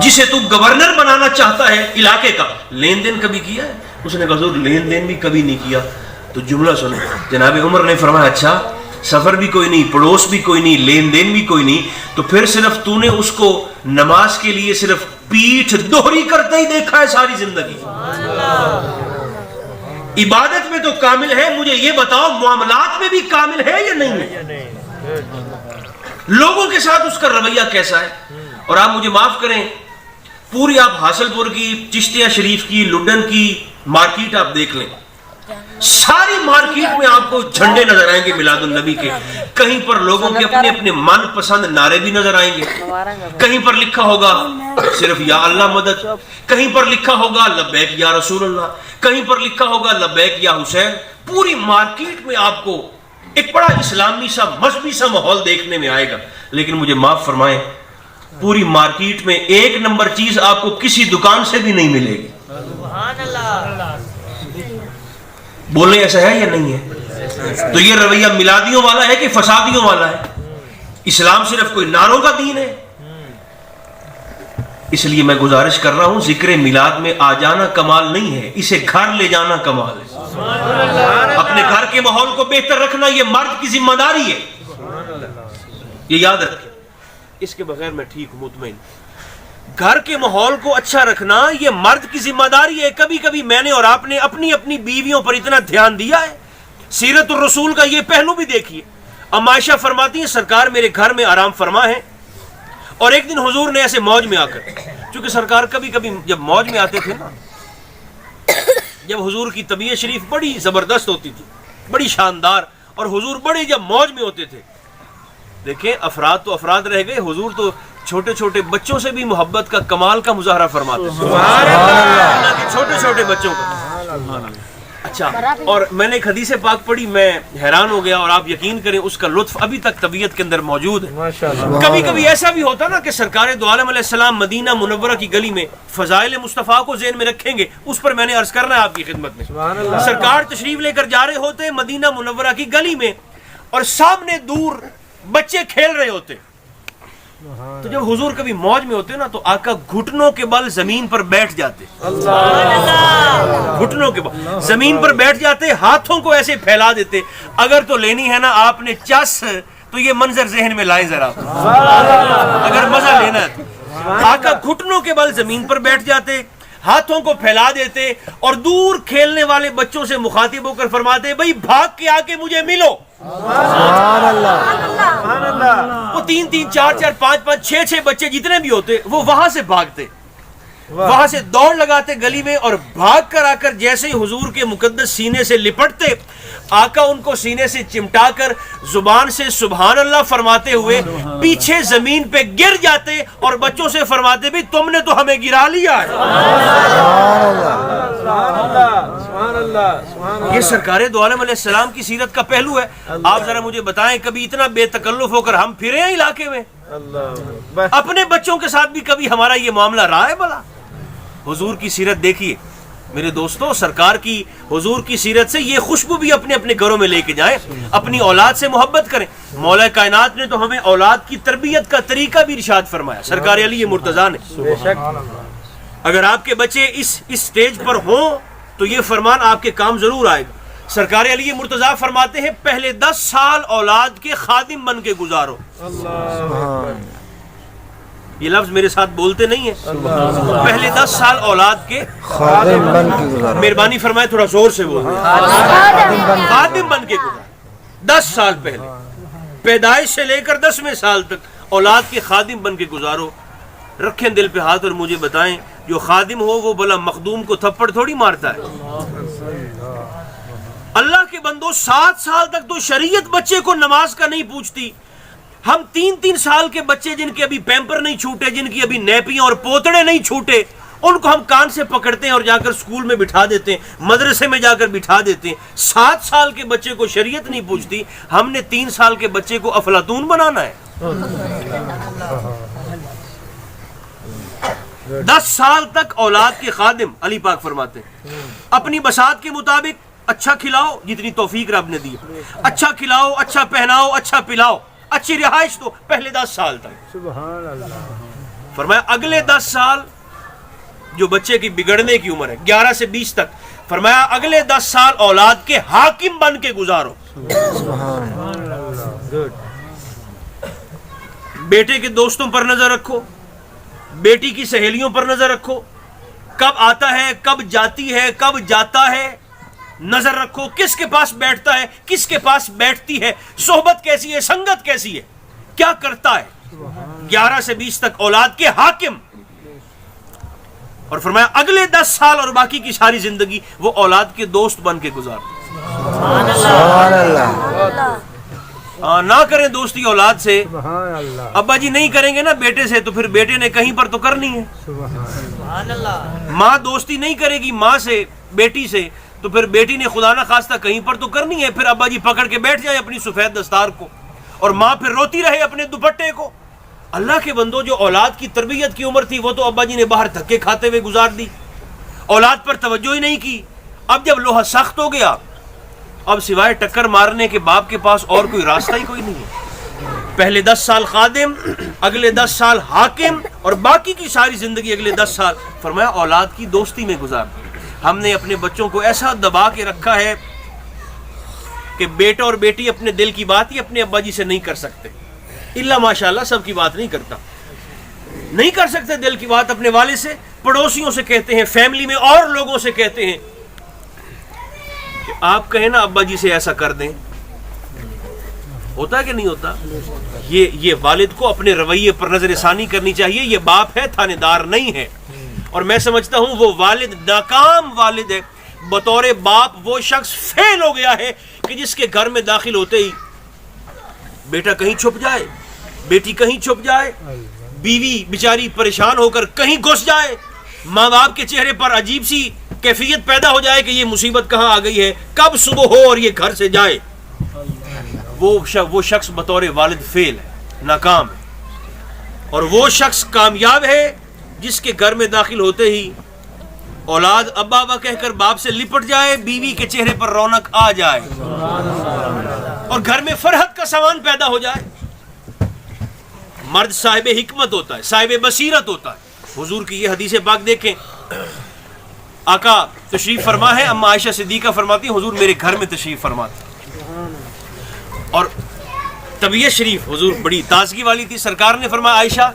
جسے تو گورنر بنانا چاہتا ہے علاقے کا، لین دین کبھی کیا ہے؟ اس نے کہا حضور لین دین بھی کبھی نہیں کیا۔ تو جملہ سنیں، جناب عمر نے فرمایا اچھا سفر بھی کوئی نہیں، پڑوس بھی کوئی نہیں، لین دین بھی کوئی نہیں، تو پھر صرف تو نے اس کو نماز کے لیے صرف پیٹھ دوہری کرتے ہی دیکھا ہے ساری زندگی؟ عبادت میں تو کامل ہے، مجھے یہ بتاؤ معاملات میں بھی کامل ہے یا نہیں ہے؟ لوگوں کے ساتھ اس کا رویہ کیسا ہے؟ اور آپ مجھے معاف کریں، پوری آپ حاصل پور کی، چشتیہ شریف کی، لڈن کی مارکیٹ آپ دیکھ لیں، ساری مارکیٹ میں آپ کو جھنڈے نظر آئیں گے میلاد النبی کے، کہیں پر لوگوں کے اپنے اپنے من پسند نعرے بھی نظر آئیں گے، کہیں پر لکھا ہوگا صرف یا اللہ مدد، کہیں پر لکھا ہوگا لبیک یا رسول اللہ، کہیں پر لکھا ہوگا لبیک یا حسین۔ پوری مارکیٹ میں آپ کو ایک بڑا اسلامی سا مذہبی سا ماحول دیکھنے میں آئے گا، لیکن مجھے معاف فرمائیں پوری مارکیٹ میں ایک نمبر چیز آپ کو کسی دکان سے بھی نہیں ملے گی۔ بولیں ایسا ہے یا نہیں ہے؟ تو یہ رویہ میلادیوں والا ہے کہ فسادیوں والا ہے؟ اسلام صرف کوئی نعروں کا دین ہے؟ اس لیے میں گزارش کر رہا ہوں ذکر میلاد میں آ جانا کمال نہیں ہے، اسے گھر لے جانا کمال ہے۔ اپنے گھر کے ماحول کو بہتر رکھنا یہ مرد کی ذمہ داری ہے، یہ یاد رکھیں، اس کے بغیر میں ٹھیک ہوں مطمئن۔ گھر کے ماحول کو اچھا رکھنا یہ مرد کی ذمہ داری ہے۔ کبھی کبھی میں نے اور آپ نے اپنی اپنی بیویوں پر اتنا دھیان دیا ہے؟ سیرت الرسول کا یہ پہلو بھی دیکھیے۔ ام عائشہ فرماتی ہیں سرکار میرے گھر میں آرام فرما ہے، اور ایک دن حضور نے ایسے موج میں آ کر، چونکہ سرکار کبھی کبھی جب موج میں آتے تھے نا، جب حضور کی طبیعت شریف بڑی زبردست ہوتی تھی، بڑی شاندار، اور حضور بڑے جب موج میں ہوتے تھے، دیکھیں افراد تو افراد رہ گئے، حضور تو چھوٹے چھوٹے بچوں سے بھی محبت کا کمال کا مظاہرہ فرماتے ہیں، چھوٹے چھوٹے بچوں کا۔ اچھا، اور میں نے ایک حدیث پاک پڑھی، میں حیران ہو گیا، اور آپ یقین کریں اس کا لطف ابھی تک طبیعت کے اندر موجود ہے۔ کبھی کبھی ایسا بھی ہوتا نا کہ سرکار دو عالم علیہ السلام مدینہ منورہ کی گلی میں فضائل مصطفیٰ کو ذہن میں رکھیں گے، اس پر میں نے عرض کرنا ہے آپ کی خدمت میں۔ سرکار تشریف لے کر جا رہے ہوتے مدینہ منورہ کی گلی میں، اور سامنے دور بچے کھیل رہے ہوتے، تو جب حضور کبھی موج میں ہوتے نا تو آقا گھٹنوں کے بل زمین پر بیٹھ جاتے، گھٹنوں کے بل زمین پر بیٹھ جاتے، ہاتھوں کو ایسے پھیلا دیتے۔ اگر تو لینی ہے نا آپ نے چس تو یہ منظر ذہن میں لائیں ذرا، اگر مزہ لینا ہے تو آقا گھٹنوں کے بل زمین پر بیٹھ جاتے، ہاتھوں کو پھیلا دیتے، اور دور کھیلنے والے بچوں سے مخاطب ہو کر فرماتے بھئی بھاگ کے آ کے مجھے ملو۔ وہ 3 3 4 4 5 5 6 6 بچے جتنے بھی ہوتے وہ وہاں سے بھاگتے، وہاں سے دوڑ لگاتے گلی میں، اور بھاگ کر آ کر جیسے ہی حضور کے مقدس سینے سے لپٹتے، آقا ان کو سینے سے چمٹا کر زبان سے سبحان اللہ فرماتے ہوئے پیچھے زمین پہ گر جاتے، اور بچوں سے فرماتے بھی تم نے تو ہمیں گرا لیا ہے۔ یہ سرکار دو عالم علیہ السلام کی سیرت کا پہلو ہے۔ آپ ذرا مجھے بتائیں کبھی اتنا بے تکلف ہو کر ہم پھرے ہیں علاقے میں؟ اپنے بچوں کے ساتھ بھی کبھی ہمارا یہ معاملہ رہا ہے بھلا؟ حضور کی سیرت دیکھیے میرے دوستو، سرکار کی حضور کی سیرت سے یہ خوشبو بھی اپنے اپنے گھروں میں لے کے جائیں، اپنی اولاد سے محبت کریں۔ مولا کائنات نے تو ہمیں اولاد کی تربیت کا طریقہ بھی ارشاد فرمایا، سرکار علی مرتضیٰ نے۔ اگر آپ کے بچے اس سٹیج پر ہوں تو یہ فرمان آپ کے کام ضرور آئے گا۔ سرکار علی مرتضیٰ فرماتے ہیں پہلے 10 سال اولاد کے خادم بن کے گزارو۔ یہ لفظ میرے ساتھ بولتے نہیں ہیں، پہلے 10 سال اولاد کے خادم بن کے گزارو۔ مہربانی فرمائے تھوڑا زور سے بولیں، خادم بن کے گزارو۔ 10 سال پہلے پیدائش سے لے کر 10ویں سال تک اولاد کے خادم بن کے گزارو۔ رکھیں دل پہ ہاتھ اور مجھے بتائیں جو خادم ہو وہ بلا مخدوم کو تھپڑ تھوڑی مارتا ہے۔ اللہ کے بندو 7 سال تک تو شریعت بچے کو نماز کا نہیں پوچھتی، ہم 3 3 سال کے بچے جن کے ابھی پیمپر نہیں چھوٹے، جن کی ابھی نیپیاں اور پوتڑے نہیں چھوٹے، ان کو ہم کان سے پکڑتے ہیں اور جا کر اسکول میں بٹھا دیتے ہیں, مدرسے میں جا کر بٹھا دیتے ہیں. 7 سال کے بچے کو شریعت نہیں پوچھتی, ہم نے 3 سال کے بچے کو افلاطون بنانا ہے. 10 سال تک اولاد کے خادم, علی پاک فرماتے ہیں, اپنی بساط کے مطابق اچھا کھلاؤ جتنی توفیق رب نے دی, اچھا کھلاؤ, اچھا پہناؤ, اچھا پلاؤ, اچھی رہائش دو پہلے 10 سال تک. سبحان اللہ. فرمایا اگلے 10 سال جو بچے کی بگڑنے کی عمر ہے 11 سے 20 تک, فرمایا اگلے 10 سال اولاد کے حاکم بن کے گزارو. بیٹے کے دوستوں پر نظر رکھو, بیٹی کی سہیلیوں پر نظر رکھو, کب آتا ہے, کب جاتی ہے, کب جاتا ہے, نظر رکھو. کس کے پاس بیٹھتا ہے, کس کے پاس بیٹھتی ہے, صحبت کیسی ہے, سنگت کیسی ہے, کیا کرتا ہے. 11 سے 20 تک اولاد کے حاکم. اور فرمایا اگلے 10 سال اور باقی کی ساری زندگی وہ اولاد کے دوست بن کے گزار. سبحان اللہ. نہ کریں دوستی اولاد سے. سبحان اللہ. ابا جی نہیں کریں گے نا بیٹے سے, تو پھر بیٹے نے کہیں پر تو کرنی ہے. سبحان اللہ. ماں دوستی نہیں کرے گی ماں سے, بیٹی سے, تو پھر بیٹی نے خدا نہ خواستہ کہیں پر تو کرنی ہے. پھر ابا جی پکڑ کے بیٹھ جائے اپنی سفید دستار کو, اور ماں پھر روتی رہے اپنے دوپٹے کو. اللہ کے بندو, جو اولاد کی تربیت کی عمر تھی وہ تو ابا جی نے باہر دھکے کھاتے ہوئے گزار دی, اولاد پر توجہ ہی نہیں کی. اب جب لوہا سخت ہو گیا, اب سوائے ٹکر مارنے کے باپ کے پاس اور کوئی راستہ ہی کوئی نہیں ہے. پہلے 10 سال خادم, اگلے 10 سال حاکم, اور باقی کی ساری زندگی اگلے 10 سال فرمایا اولاد کی دوستی میں گزار. ہم نے اپنے بچوں کو ایسا دبا کے رکھا ہے کہ بیٹا اور بیٹی اپنے دل کی بات ہی اپنے ابا جی سے نہیں کر سکتے. اللہ ماشاءاللہ سب کی بات نہیں کرتا, نہیں کر سکتے دل کی بات اپنے والد سے. پڑوسیوں سے کہتے ہیں, فیملی میں اور لوگوں سے کہتے ہیں کہ آپ کہیں نا ابا جی سے ایسا کر دیں. ہوتا ہے کہ نہیں ہوتا؟ یہ والد کو اپنے رویے پر نظر ثانی کرنی چاہیے. یہ باپ ہے, تھانے دار نہیں ہے. اور میں سمجھتا ہوں وہ والد ناکام والد ہے. بطور باپ وہ شخص فیل ہو گیا ہے کہ جس کے گھر میں داخل ہوتے ہی بیٹا کہیں چھپ جائے, بیٹی کہیں چھپ جائے, بیوی بیچاری پریشان ہو کر کہیں گھس جائے, ماں باپ کے چہرے پر عجیب سی کیفیت پیدا ہو جائے کہ یہ مصیبت کہاں آ گئی ہے, کب صبح ہو اور یہ گھر سے جائے. وہ شخص بطور والد فیل ہے, ناکام ہے. اور وہ شخص کامیاب ہے جس کے گھر میں داخل ہوتے ہی اولاد ابا ابا کہہ کر باپ سے لپٹ جائے, بیوی کے چہرے پر رونق آ جائے, اور گھر میں فرحت کا سامان پیدا ہو جائے. مرد صاحب حکمت ہوتا ہے, صاحب بصیرت ہوتا ہے. حضور کی یہ حدیث پاک دیکھیں, آقا تشریف فرما ہے, اما عائشہ صدیقہ فرماتی ہیں حضور میرے گھر میں تشریف فرماتے, اور طبیعت شریف حضور بڑی تازگی والی تھی. سرکار نے فرمایا عائشہ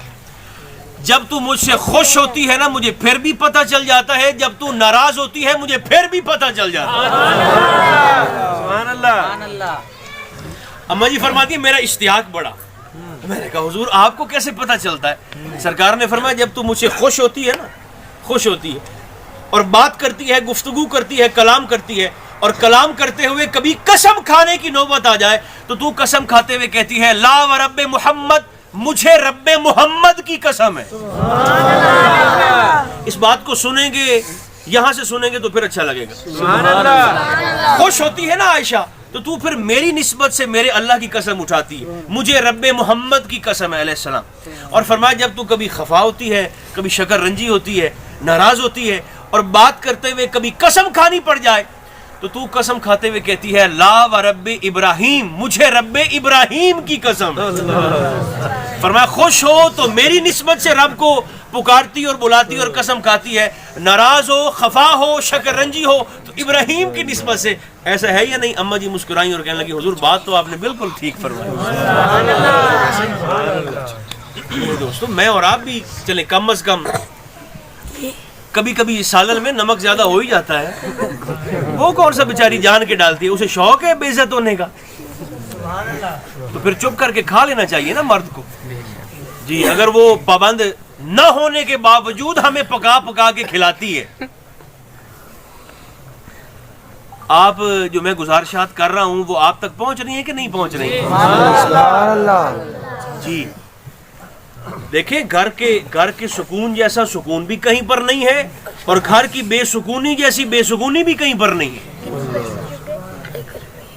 جب تو مجھ سے خوش ہوتی ہے نا مجھے پھر بھی پتہ چل جاتا ہے, جب تو ناراض ہوتی ہے مجھے پھر بھی پتہ چل جاتا ہے. سبحان اللہ. اما جی فرماتی ہے میرا اشتیاق بڑا. میں نے کہا حضور آپ کو کیسے پتہ چلتا ہے؟ سرکار نے فرمایا جب تو مجھ سے خوش ہوتی ہے نا, خوش ہوتی ہے اور بات کرتی ہے, گفتگو کرتی ہے, کلام کرتی ہے, اور کلام کرتے ہوئے کبھی قسم کھانے کی نوبت آ جائے تو تو قسم کھاتے ہوئے کہتی ہے لا و رب محمد, مجھے رب محمد کی قسم ہے. اس بات کو سنیں گے, یہاں سے سنیں گے تو پھر اچھا لگے گا. سبحان اللہ. خوش ہوتی ہے نا عائشہ تو پھر میری نسبت سے میرے اللہ کی قسم اٹھاتی ہے, مجھے رب محمد کی قسم ہے علیہ السلام. اور فرمایا جب تو کبھی خفا ہوتی ہے, کبھی شکر رنجی ہوتی ہے, ناراض ہوتی ہے, اور بات کرتے ہوئے کبھی قسم کھانی پڑ جائے تو قسم کھاتے ہوئے کہتی ہے لا و رب ابراہیم, مجھے رب ابراہیم کی قسم. فرمایا خوش ہو تو میری نسبت سے رب کو پکارتی اور بلاتی اور قسم کھاتی ہے, ناراض ہو, خفا ہو, شکر رنجی ہو تو ابراہیم کی نسبت سے. ایسا ہے یا نہیں؟ اما جی مسکرائیں اور کہنے لگی حضور بات تو آپ نے بالکل ٹھیک فرمائی. دوستو میں اور آپ بھی چلیں کم از کم کبھی کبھی سالن میں نمک زیادہ ہو ہی جاتا ہے, وہ کون سا بیچاری جان کے ڈالتی ہے, اسے شوق ہے بے عزت ہونے کا, تو پھر چپ کر کے کھا لینا چاہیے نا مرد کو. جی اگر وہ پابند نہ ہونے کے باوجود ہمیں پکا پکا کے کھلاتی ہے. آپ جو میں گزارشات کر رہا ہوں وہ آپ تک پہنچ رہی ہیں کہ نہیں پہنچ رہی ہیں؟ جی دیکھیں گھر کے سکون جیسا سکون بھی کہیں پر نہیں ہے، اور گھر کی بے سکونی جیسی بے سکونی بھی کہیں پر نہیں ہے۔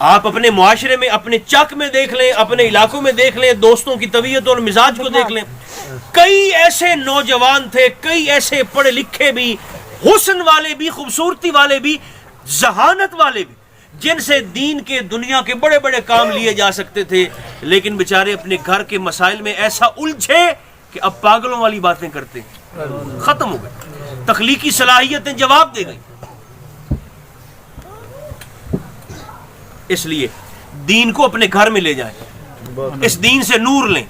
آپ اپنے معاشرے میں، اپنے چک میں دیکھ لیں، اپنے علاقوں میں دیکھ لیں، دوستوں کی طبیعت اور مزاج کو دیکھ لیں، کئی ایسے نوجوان تھے، کئی ایسے پڑھے لکھے بھی، حسن والے بھی، خوبصورتی والے بھی، ذہانت والے بھی، جن سے دین کے دنیا کے بڑے بڑے کام لیے جا سکتے تھے، لیکن بیچارے اپنے گھر کے مسائل میں ایسا الجھے کہ اب پاگلوں والی باتیں کرتے ہیں، ختم ہو گئے، تخلیقی صلاحیتیں جواب دے گئی۔ اس لیے دین کو اپنے گھر میں لے جائیں، اس دین سے نور لیں،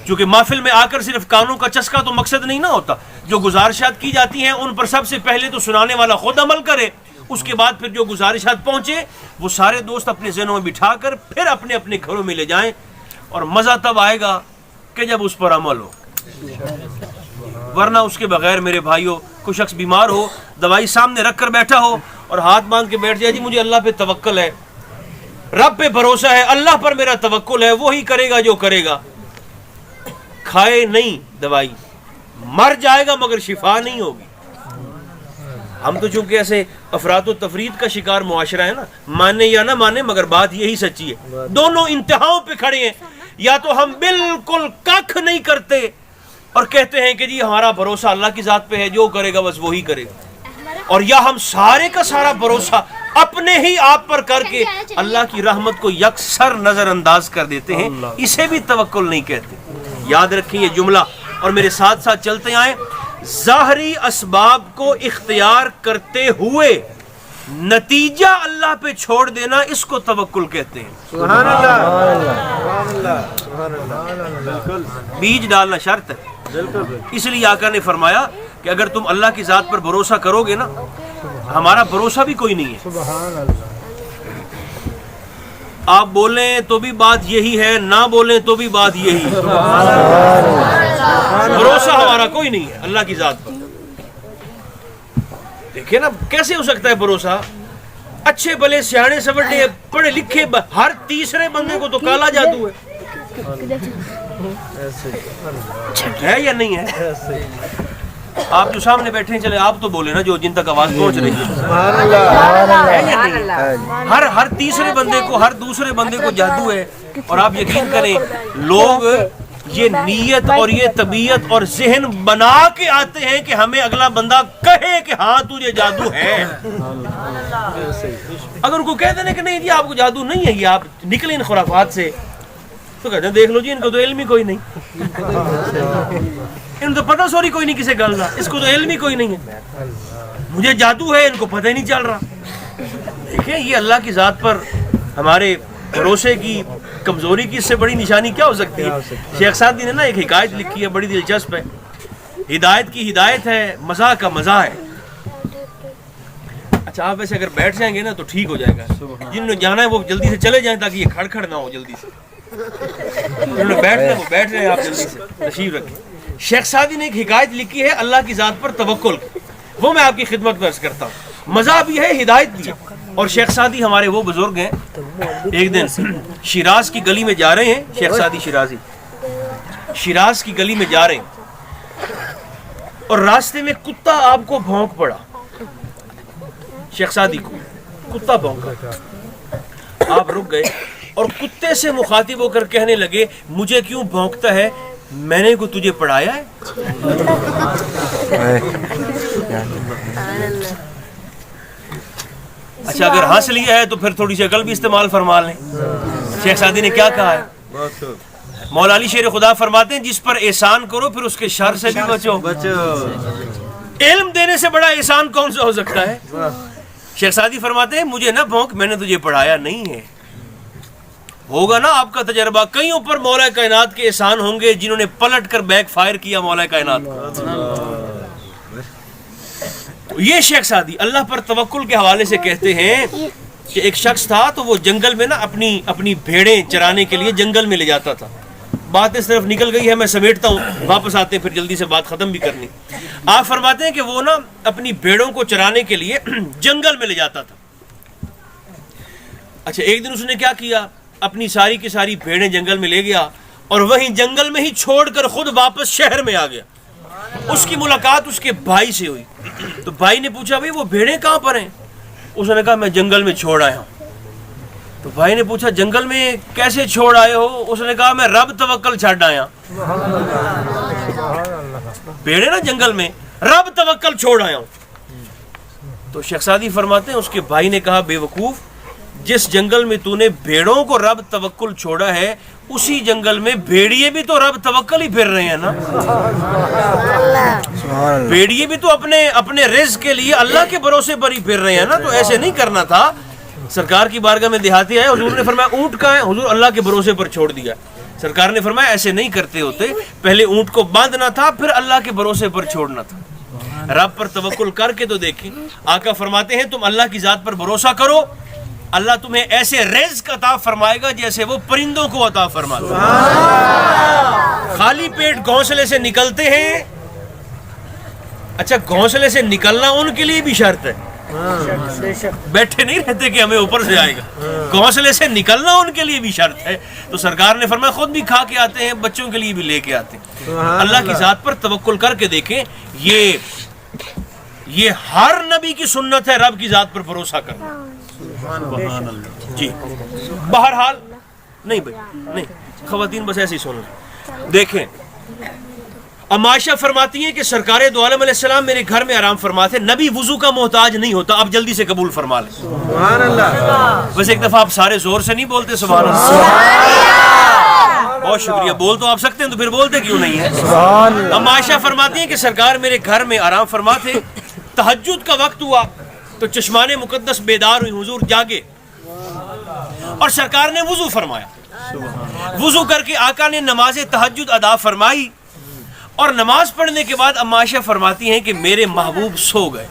چونکہ محفل میں آ کر صرف کانوں کا چسکا تو مقصد نہیں نہ ہوتا، جو گزارشات کی جاتی ہیں ان پر سب سے پہلے تو سنانے والا خود عمل کرے، اس کے بعد پھر جو گزارشات پہنچے وہ سارے دوست اپنے ذہنوں میں بٹھا کر پھر اپنے اپنے گھروں میں لے جائیں، اور مزہ تب آئے گا کہ جب اس پر عمل ہو، ورنہ اس کے بغیر میرے بھائیوں، کوئی شخص بیمار ہو، دوائی سامنے رکھ کر بیٹھا ہو اور ہاتھ باندھ کے بیٹھ جائے، جی مجھے اللہ پہ توکل ہے، رب پہ بھروسہ ہے، اللہ پر میرا توکل ہے، وہی کرے گا جو کرے گا، کھائے نہیں دوائی، مر جائے گا مگر شفا نہیں ہوگی۔ ہم تو چونکہ ایسے افراد و تفرید کا شکار معاشرہ ہے نا، مانے یا نہ مانے مگر بات یہی سچی ہے، دونوں انتہاؤں پہ کھڑے ہیں، یا تو ہم بالکل ککھ نہیں کرتے اور کہتے ہیں کہ جی ہمارا بھروسہ اللہ کی ذات پہ ہے، جو کرے گا بس وہی کرے گا، اور یا ہم سارے کا سارا بھروسہ اپنے ہی آپ پر کر کے اللہ کی رحمت کو یکسر نظر انداز کر دیتے ہیں، اسے بھی توکل نہیں کہتے۔ یاد رکھیں یہ جملہ اور میرے ساتھ ساتھ چلتے آئیں، ظاہری اسباب کو اختیار کرتے ہوئے نتیجہ اللہ پہ چھوڑ دینا، اس کو توکل کہتے ہیں۔ سبحان اللہ، بیج ڈالنا شرط ہے، اس لیے آقا نے فرمایا کہ اگر تم اللہ کی ذات پر بھروسہ کرو گے نا، ہمارا بھروسہ بھی کوئی نہیں ہے، سبحان اللہ، آپ بولیں تو بھی بات یہی ہے، نہ بولیں تو بھی بات یہی ہے، بھروسہ ہمارا کوئی نہیں ہے اللہ کی ذات پر۔ دیکھیں نا کیسے ہو سکتا ہے بھروسہ، اچھے بھلے سیانے سمجھنے پڑھے لکھے ہر تیسرے بندے کو تو کالا جادو ہے یا نہیں ہے؟ آپ جو سامنے بیٹھے ہیں، چلے آپ تو بولے نا جو جن تک آواز پہنچ رہی ہے، سبحان اللہ، ہے یا نہیں ہے؟ ہر تیسرے بندے کو، ہر دوسرے بندے کو جادو ہے، اور آپ یقین کریں لوگ یہ نیت اور یہ طبیعت اور ذہن بنا کے آتے ہیں کہ ہمیں اگلا بندہ کہے کہ ہاں تجھے جادو ہے۔ اگر ان کو کہہ دینے کہ نہیں جی آپ کو جادو نہیں ہے، یہ آپ نکلیں ان خرافات سے، تو کہتے ہیں دیکھ لو جی ان کو تو علم ہی کوئی نہیں، ان کو پتہ سوری کوئی نہیں کسے گل رہا، اس کو تو علم ہی کوئی نہیں ہے، مجھے جادو ہے ان کو پتہ ہی نہیں چل رہا۔ دیکھیں یہ اللہ کی ذات پر ہمارے بھروسے کی کمزوری کی اس سے بڑی نشانی کیا ہو سکتی ہے؟ شیخ سعدی نے نا ایک حکایت لکھی ہے، بڑی دلچسپ ہے، ہدایت کی ہدایت ہے، مزاح کا مزاح ہے۔ اچھا آپ ویسے اگر بیٹھ جائیں گے نا تو ٹھیک ہو جائے گا، جنہوں نے جانا ہے وہ جلدی سے چلے جائیں تاکہ یہ کھڑ کھڑ نہ ہو، جلدی سے جنہوں نے بیٹھنا ہے وہ بیٹھ رہے ہیں، آپ جلدی سے تشریف رکھیں۔ شیخ سعدی نے ایک حکایت لکھی ہے اللہ کی ذات پر توکل، وہ میں آپ کی خدمت میں عرض کرتا ہوں، مزاح بھی ہے ہدایت بھی ہے۔ اور شیخ سعدی ہمارے وہ بزرگ ہیں، ایک دن شیراز کی گلی میں جا رہے ہیں، شیخ سعدی شیرازی شیراز کی گلی میں جا رہے ہیں اور راستے میں کتا آپ کو بھونک پڑا، شیخ سعدی کو کتا بھونکا، آپ رک گئے اور کتے سے مخاطب ہو کر کہنے لگے مجھے کیوں بھونکتا ہے، میں نے کو تجھے پڑھایا ہے؟ اچھا اگر ہنس لیا ہے تو پھر تھوڑی سی عقل بھی استعمال فرما لیں۔ شیخ سعدی نے کیا کہا ہے؟ مولا علی شیر خدا فرماتے ہیں جس پر احسان کرو پھر اس کے شر سے بھی بچو۔ علم دینے سے بڑا احسان کون سا ہو سکتا ہے؟ شیخ سعدی فرماتے ہیں مجھے نہ بھونک، میں نے تجھے پڑھایا نہیں ہے۔ ہوگا نا آپ کا تجربہ، کئیوں پر مولا کائنات کے احسان ہوں گے جنہوں نے پلٹ کر بیک فائر کیا مولا کائنات کا۔ یہ شیخ سعدی اللہ پر توکل کے حوالے سے کہتے ہیں کہ ایک شخص تھا تو وہ جنگل میں نا اپنی بھیڑیں چرانے کے لیے جنگل میں لے جاتا تھا۔ بات اس طرف نکل گئی ہے، میں سمیٹتا ہوں، واپس آتے ہیں پھر جلدی سے بات ختم بھی کرنی۔ آپ فرماتے ہیں کہ وہ نا اپنی بھیڑوں کو چرانے کے لیے جنگل میں لے جاتا تھا۔ اچھا ایک دن اس نے کیا کیا، اپنی ساری کی ساری بھیڑیں جنگل میں لے گیا اور وہیں جنگل میں ہی چھوڑ کر خود واپس شہر میں آ گیا. اس کی ملاقات اس کے بھائی سے ہوئی. تو بھائی نے پوچھا بھائی وہ بھیڑیں کہاں پر ہیں؟ اس نے کہا میں جنگل میں چھوڑ آیا ہوں. تو بھائی نے پوچھا جنگل میں کیسے چھوڑ آئے ہو؟ اس نے کہا میں رب توکل چھڑ آیا. بھیڑیں نا جنگل میں، رب توکل چھوڑ آیا ہوں. تو شیخ سعدی فرماتے ہیں اس کے بھائی نے کہا بے وقوف، جس جنگل میں تو نے بھیڑوں کو رب توکل چھوڑا ہے اسی جنگل میں بھیڑیے بھی تو رب توکل ہی پھر رہے ہیں نا. بھیڑیے بھی تو اپنے رزق کے لیے اللہ کے بھروسے پر ہی پھر رہے ہیں نا. تو ایسے نہیں کرنا تھا. سرکار کی بارگاہ میں دیہاتی آئے، حضور نے فرمایا اونٹ کہاں ہے؟ حضور اللہ کے بھروسے پر چھوڑ دیا. سرکار نے فرمایا ایسے نہیں کرتے ہوتے، پہلے اونٹ کو باندھنا تھا پھر اللہ کے بھروسے پر چھوڑنا تھا. رب پر توکل کر کے تو دیکھیں. آقا فرماتے ہیں تم اللہ کی ذات پر بھروسہ کرو، اللہ تمہیں ایسے رزق عطا فرمائے گا جیسے وہ پرندوں کو عطا فرماتا ہے. خالی پیٹ گھونسلے سے نکلتے ہیں. اچھا گھونسلے سے نکلنا ان کے لیے بھی شرط ہے، بیٹھے نہیں رہتے کہ ہمیں اوپر سے آئے گا. گھونسلے سے نکلنا ان کے لیے بھی شرط ہے. تو سرکار نے فرمایا خود بھی کھا کے آتے ہیں، بچوں کے لیے بھی لے کے آتے ہیں. اللہ کی ذات پر توکل کر کے دیکھیں. یہ ہر نبی کی سنت ہے، رب کی ذات پر بھروسہ کرنا. جی بہرحال نہیں بھائی نہیں، خواتین بس ایسے ہی سنو. دیکھیں عائشہ فرماتی ہیں کہ سرکار دو عالم علیہ السلام میرے گھر میں آرام فرماتے. نبی وضو کا محتاج نہیں ہوتا. اب جلدی سے قبول فرما لیں. سبحان اللہ. بس ایک دفعہ آپ سارے زور سے نہیں بولتے سبحان اللہ. بہت شکریہ. بول تو آپ سکتے ہیں تو پھر بولتے کیوں نہیں ہیں؟ عائشہ فرماتی ہیں کہ سرکار میرے گھر میں آرام فرماتے. تہجد کا وقت ہوا تو چشمان مقدس بیدار ہوئی، حضور جاگے اور سرکار نے وضو فرمایا. وضو کر کے آقا نے نماز تہجد ادا فرمائی اور نماز پڑھنے کے بعد عائشہ فرماتی ہیں کہ میرے محبوب سو گئے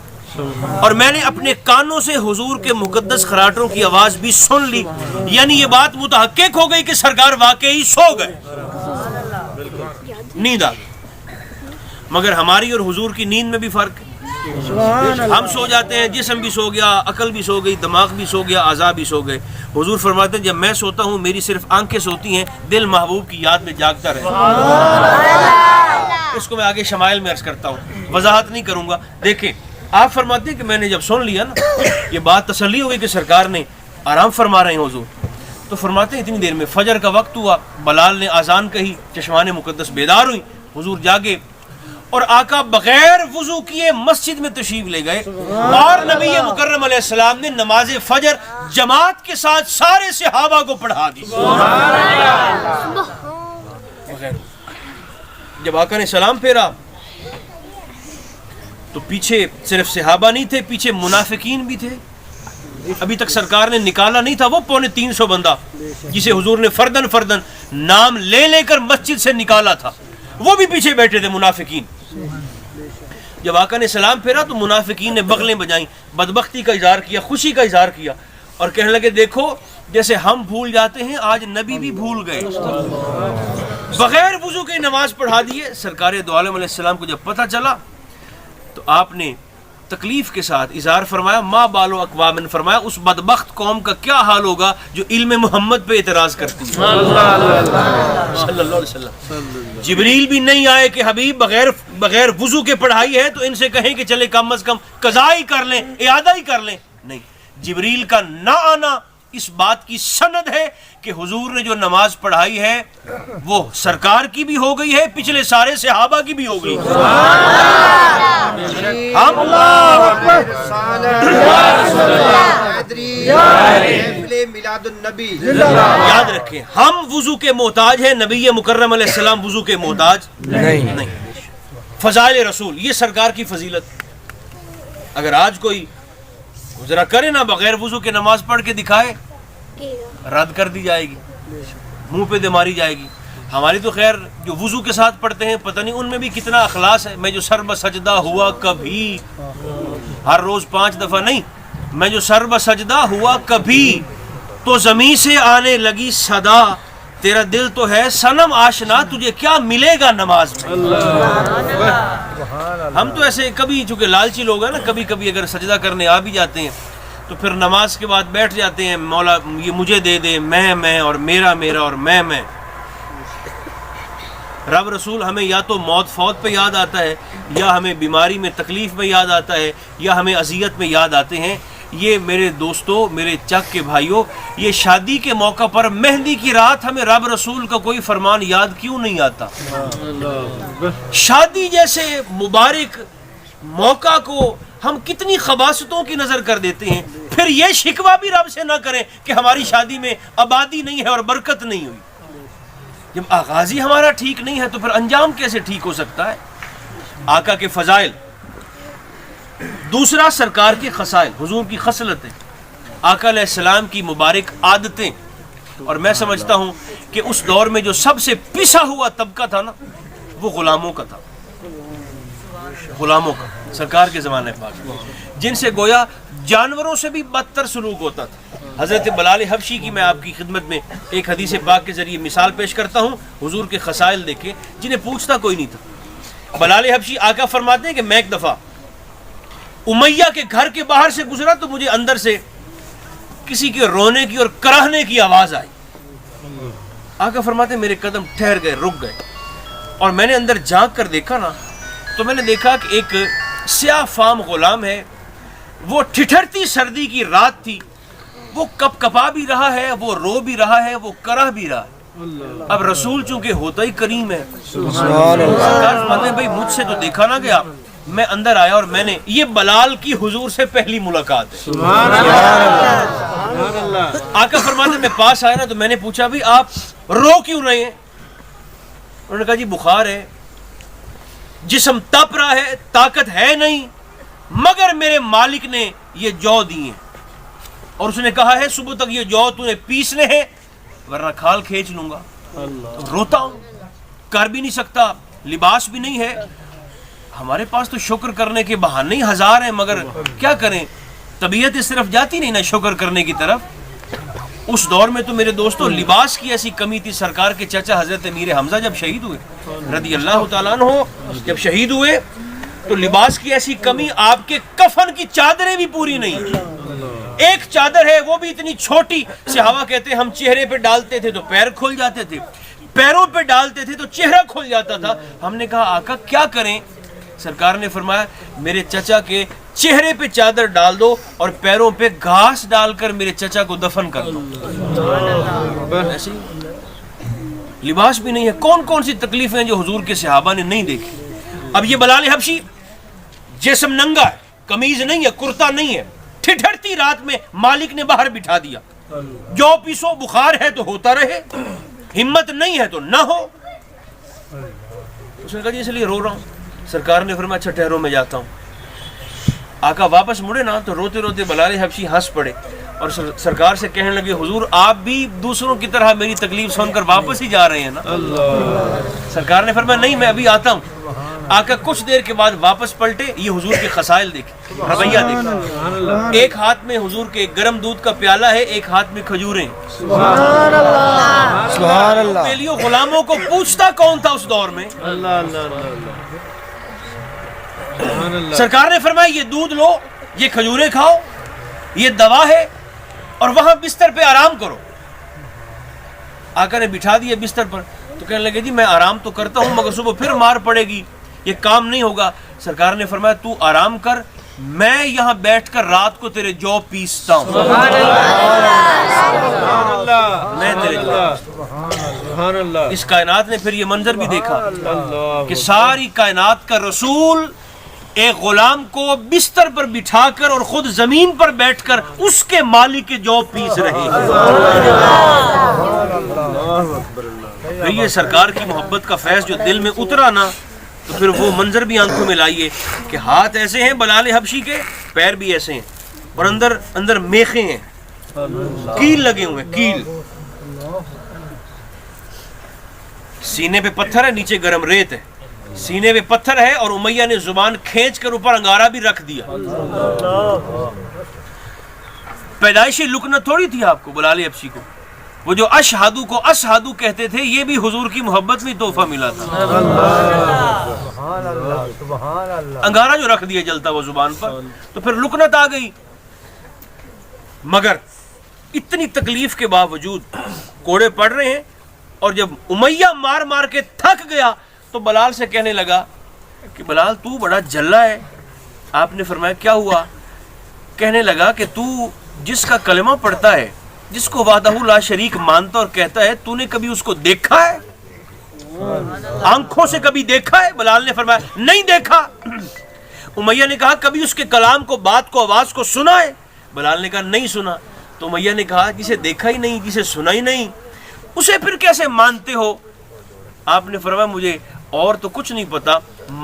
اور میں نے اپنے کانوں سے حضور کے مقدس خراٹوں کی آواز بھی سن لی. یعنی یہ بات متحقق ہو گئی کہ سرکار واقعی سو گئے، نیند آ گئی. مگر ہماری اور حضور کی نیند میں بھی فرق ہے. ہم سو جاتے ہیں، جسم بھی سو گیا، عقل بھی سو گئی، دماغ بھی سو گیا، اعضاء بھی سو گئے. حضور فرماتے ہیں جب میں سوتا ہوں میری صرف آنکھیں سوتی ہیں، دل محبوب کی یاد میں جاگتا رہتا ہے. اس کو میں آگے شمائل میں عرض کرتا ہوں، وضاحت نہیں کروں گا. دیکھیں آپ فرماتے ہیں کہ میں نے جب سن لیا نا، یہ بات تسلی ہو گئی کہ سرکار نے آرام فرما رہے ہیں حضور. تو فرماتے ہیں اتنی دیر میں فجر کا وقت ہوا، بلال نے اذان کہی، چشمان مقدس بیدار ہوئی، حضور جاگے اور آقا بغیر وضو کیے مسجد میں تشریف لے گئے اور نبی مکرم علیہ السلام نے نماز فجر جماعت کے ساتھ سارے صحابہ کو پڑھا دی. جب آقا نے سلام پھیرا تو پیچھے صرف صحابہ نہیں تھے، پیچھے منافقین بھی تھے. ابھی تک سرکار نے نکالا نہیں تھا وہ 350 بندہ جسے حضور نے فردن فردن نام لے لے کر مسجد سے نکالا تھا، وہ بھی پیچھے بیٹھے تھے منافقین. جب آقا نے سلام پھیرا تو منافقین نے بغلیں بجائیں، بدبختی کا اظہار کیا، خوشی کا اظہار کیا اور کہنے لگے دیکھو جیسے ہم بھول جاتے ہیں آج نبی بھی بھول گئے. بغیر وضو کے نماز پڑھا دیے. سرکار دو عالم علیہ السلام کو جب پتہ چلا تو آپ نے تکلیف کے ساتھ اظہار فرمایا ما بالو اقوام، فرمایا اس بدبخت قوم کا کیا حال ہوگا جو علم محمد پہ اعتراض کرتی ہے. صلی اللہ علیہ وسلم. جبریل بھی نہیں آئے کہ حبیب بغیر وضو کے پڑھائی ہے تو ان سے کہیں کہ چلے کم از کم قضا ہی کر لیں، اعادہ ہی کر لیں. نہیں، جبریل کا نہ آنا اس بات کی سند ہے کہ حضور نے جو نماز پڑھائی ہے وہ سرکار کی بھی ہو گئی ہے، پچھلے سارے صحابہ کی بھی ہو گئی. یاد رکھیں ہم وضو کے محتاج ہیں، نبی مکرم علیہ السلام وضو کے محتاج نہیں. فضائل رسول یہ سرکار کی فضیلت. اگر آج کوئی ذرا کرے نا بغیر وضو کے نماز پڑھ کے دکھائے، رد کر دی جائے گی، منہ پہ دے ماری جائے گی. ہماری تو خیر جو وضو کے ساتھ پڑھتے ہیں پتہ نہیں ان میں بھی کتنا اخلاص ہے. میں جو سر بسجدہ ہوا کبھی، ہر روز 5 دفعہ نہیں، میں جو سر بسجدہ ہوا کبھی تو زمین سے آنے لگی صدا، تیرا دل تو ہے صنم آشنا، تجھے کیا ملے گا نماز میں. ہم تو ایسے کبھی چونکہ لالچی لوگ ہیں نا، کبھی کبھی اگر سجدہ کرنے آ بھی جاتے ہیں تو پھر نماز کے بعد بیٹھ جاتے ہیں، مولا یہ مجھے دے دے، میں اور میرا اور میں. رب رسول ہمیں یا تو موت فوت پہ یاد آتا ہے، یا ہمیں بیماری میں تکلیف میں یاد آتا ہے، یا ہمیں اذیت میں یاد آتے ہیں۔ یہ میرے دوستوں، میرے چک کے بھائیوں، یہ شادی کے موقع پر مہندی کی رات ہمیں رب رسول کا کوئی فرمان یاد کیوں نہیں آتا؟ شادی جیسے مبارک موقع کو ہم کتنی خباثتوں کی نظر کر دیتے ہیں، پھر یہ شکوہ بھی رب سے نہ کریں کہ ہماری شادی میں آبادی نہیں ہے اور برکت نہیں ہوئی۔ جب آغاز ہی ہمارا ٹھیک نہیں ہے تو پھر انجام کیسے ٹھیک ہو سکتا ہے؟ آقا کے فضائل، دوسرا سرکار کے خصائل، حضور کی خصلتیں، آقا علیہ السلام کی مبارک عادتیں۔ اور میں سمجھتا ہوں کہ اس دور میں جو سب سے پسا ہوا طبقہ تھا نا، وہ غلاموں کا تھا، غلاموں کا، سرکار کے زمانے پاک، جن سے گویا جانوروں سے بھی بدتر سلوک ہوتا تھا۔ حضرت بلال حبشی کی میں آپ کی خدمت میں ایک حدیث پاک کے ذریعے مثال پیش کرتا ہوں، حضور کے خصائل دیکھیں جنہیں پوچھتا کوئی نہیں تھا۔ بلال حبشی آقا فرماتے ہیں کہ میں ایک دفعہ امیہ کے گھر کے باہر سے گزرا تو مجھے اندر سے کسی کے رونے کی اور کراہنے کی آواز آئی۔ آقا فرماتے ہیں میرے قدم ٹھہر گئے، رک گئے، اور میں نے اندر جھانک کر دیکھا نا تو میں نے دیکھا کہ ایک سیاہ فام غلام ہے، وہ ٹھٹھرتی سردی کی رات تھی، وہ کپ کپا بھی رہا ہے، وہ رو بھی رہا ہے، وہ کرہ بھی رہا ہے۔ اب رسول چونکہ ہوتا ہی کریم ہے، سرکار فرماتے ہیں بھائی مجھ سے تو دیکھا نہ گیا، میں اندر آیا اور میں نے، یہ بلال کی حضور سے پہلی ملاقات ہے۔ آقا فرماتے ہیں میں پاس آیا نا تو میں نے پوچھا بھی آپ رو کیوں رہے ہیں؟ انہوں نے کہا جی بخار ہے، جسم تپ رہا ہے، طاقت ہے نہیں، مگر میرے مالک نے یہ جو دی ہیں، اور اس نے کہا ہے صبح تک یہ جو تو نے پیسنے ہیں ورنہ کھال کھینچ لوں گا۔ روتا ہوں، کر بھی نہیں سکتا، لباس بھی نہیں ہے۔ ہمارے پاس تو شکر کرنے کے بہانے ہی ہزار ہیں، مگر کیا کریں، طبیعت اس طرف جاتی نہیں نا شکر کرنے کی طرف۔ اس دور میں تو میرے دوستوں لباس کی ایسی کمی تھی، سرکار کے چچا حضرت امیر حمزہ جب شہید ہوئے رضی اللہ تعالیٰ عنہ، جب شہید ہوئے تو لباس کی ایسی کمی، آپ کے کفن کی چادریں بھی پوری نہیں، ایک چادر ہے وہ بھی اتنی چھوٹی، صحابہ کہتے ہیں ہم چہرے پہ ڈالتے تھے تو پیر کھل جاتے تھے، پیروں پہ ڈالتے تھے تو چہرہ کھل جاتا تھا۔ ہم نے کہا آقا کیا کریں؟ سرکار نے فرمایا میرے چچا کے چہرے پہ چادر ڈال دو اور پیروں پہ گھاس ڈال کر میرے چچا کو دفن کر دو۔ ایسے ہی لباس بھی نہیں ہے، کون کون سی تکلیفیں ہیں جو حضور کے صحابہ نے نہیں دیکھی۔ اب یہ بلال حبشی جسم ننگا ہے، قمیض نہیں ہے، کرتا نہیں ہے، ٹھٹھرتی رات میں مالک نے باہر بٹھا دیا، جو پیسو بخار ہے تو ہوتا رہے، ہمت نہیں ہے تو نہ ہو۔ اس نے کہا جی اس لیے رو رہا ہوں۔ سرکار نے فرمایا اچھا ٹھہرو میں جاتا ہوں۔ آقا واپس مڑے نا تو روتے روتے بلال حبشی ہنس پڑے اور سرکار سے کہنے لگے حضور آپ بھی دوسروں کی طرح میری تکلیف سن کر واپس ہی جا رہے ہیں نا؟ سرکار نے فرمایا نہیں میں ابھی آتا ہوں۔ آقا کچھ دیر کے بعد واپس پلٹے، یہ حضور کے خصائل دیکھیں، رویہ دیکھیں، ایک ہاتھ میں حضور کے گرم دودھ کا پیالہ ہے، ایک ہاتھ میں کھجوریں۔ سبحان اللہ، سبحان اللہ۔ پیلیوں غلاموں کو پوچھتا کون تھا اس دور میں؟ سرکار نے فرمایا یہ دودھ لو، یہ کھجوریں کھاؤ، یہ دوا ہے، اور وہاں بستر پہ آرام کرو۔ آقا نے بٹھا دیا بستر پر تو کہنے لگے جی میں آرام تو کرتا ہوں مگر صبح پھر مار پڑے گی، یہ کام نہیں ہوگا۔ سرکار نے فرمایا تو آرام کر، میں یہاں بیٹھ کر رات کو تیرے جو پیستا ہوں۔ میں تیرے جو۔ اس کائنات نے پھر یہ منظر بھی دیکھا کہ ساری کائنات کا رسول ایک غلام کو بستر پر بٹھا کر اور خود زمین پر بیٹھ کر اس کے مالک کے جو پیس رہے ہیں۔ یہ سرکار کی محبت کا فیض جو دل میں اترا نا تو پھر وہ منظر بھی آنکھوں میں لائیے کہ ہاتھ ایسے ہیں بلال حبشی کے، پیر بھی ایسے ہیں، اور اندر میخیں ہیں، کیل لگے ہوئے، کیل، سینے پہ پتھر ہے، نیچے گرم ریت ہے، سینے پہ پتھر ہے، اور امیہ نے زبان کھینچ کر اوپر انگارہ بھی رکھ دیا۔ پیدائشی لکنت تھوڑی تھی آپ کو بلال حبشی کو، وہ جو اشہدو کو اسہدو کہتے تھے یہ بھی حضور کی محبت میں تحفہ ملا تھا۔ انگارہ جو رکھ دیا جلتا وہ زبان پر، تو پھر لکنت آ گئی۔ مگر اتنی تکلیف کے باوجود کوڑے پڑ رہے ہیں، اور جب امیہ مار مار کے تھک گیا تو بلال سے کہنے لگا کہ بلال تو بڑا جھلا ہے. آپ نے فرمایا کیا ہوا؟ کہنے لگا کہ تو جس کا کلمہ پڑھتا ہے، جس کو وحدہ لا شریک مانتا اور کہتا ہے، تو نے کبھی اس کو دیکھا ہے؟ آنکھوں سے کبھی دیکھا ہے؟ بلال نے فرمایا نہیں دیکھا. امیہ نے کہا کبھی اس کے کلام کو، بات کو، آواز کو سنا ہے؟ بلال نے کہا نہیں سنا. تو امیہ نے کہا جسے دیکھا ہی نہیں، جسے سنا ہی نہیں، اسے پھر کیسے مانتے ہو؟ آپ نے فرمایا مجھے اور تو کچھ نہیں پتا،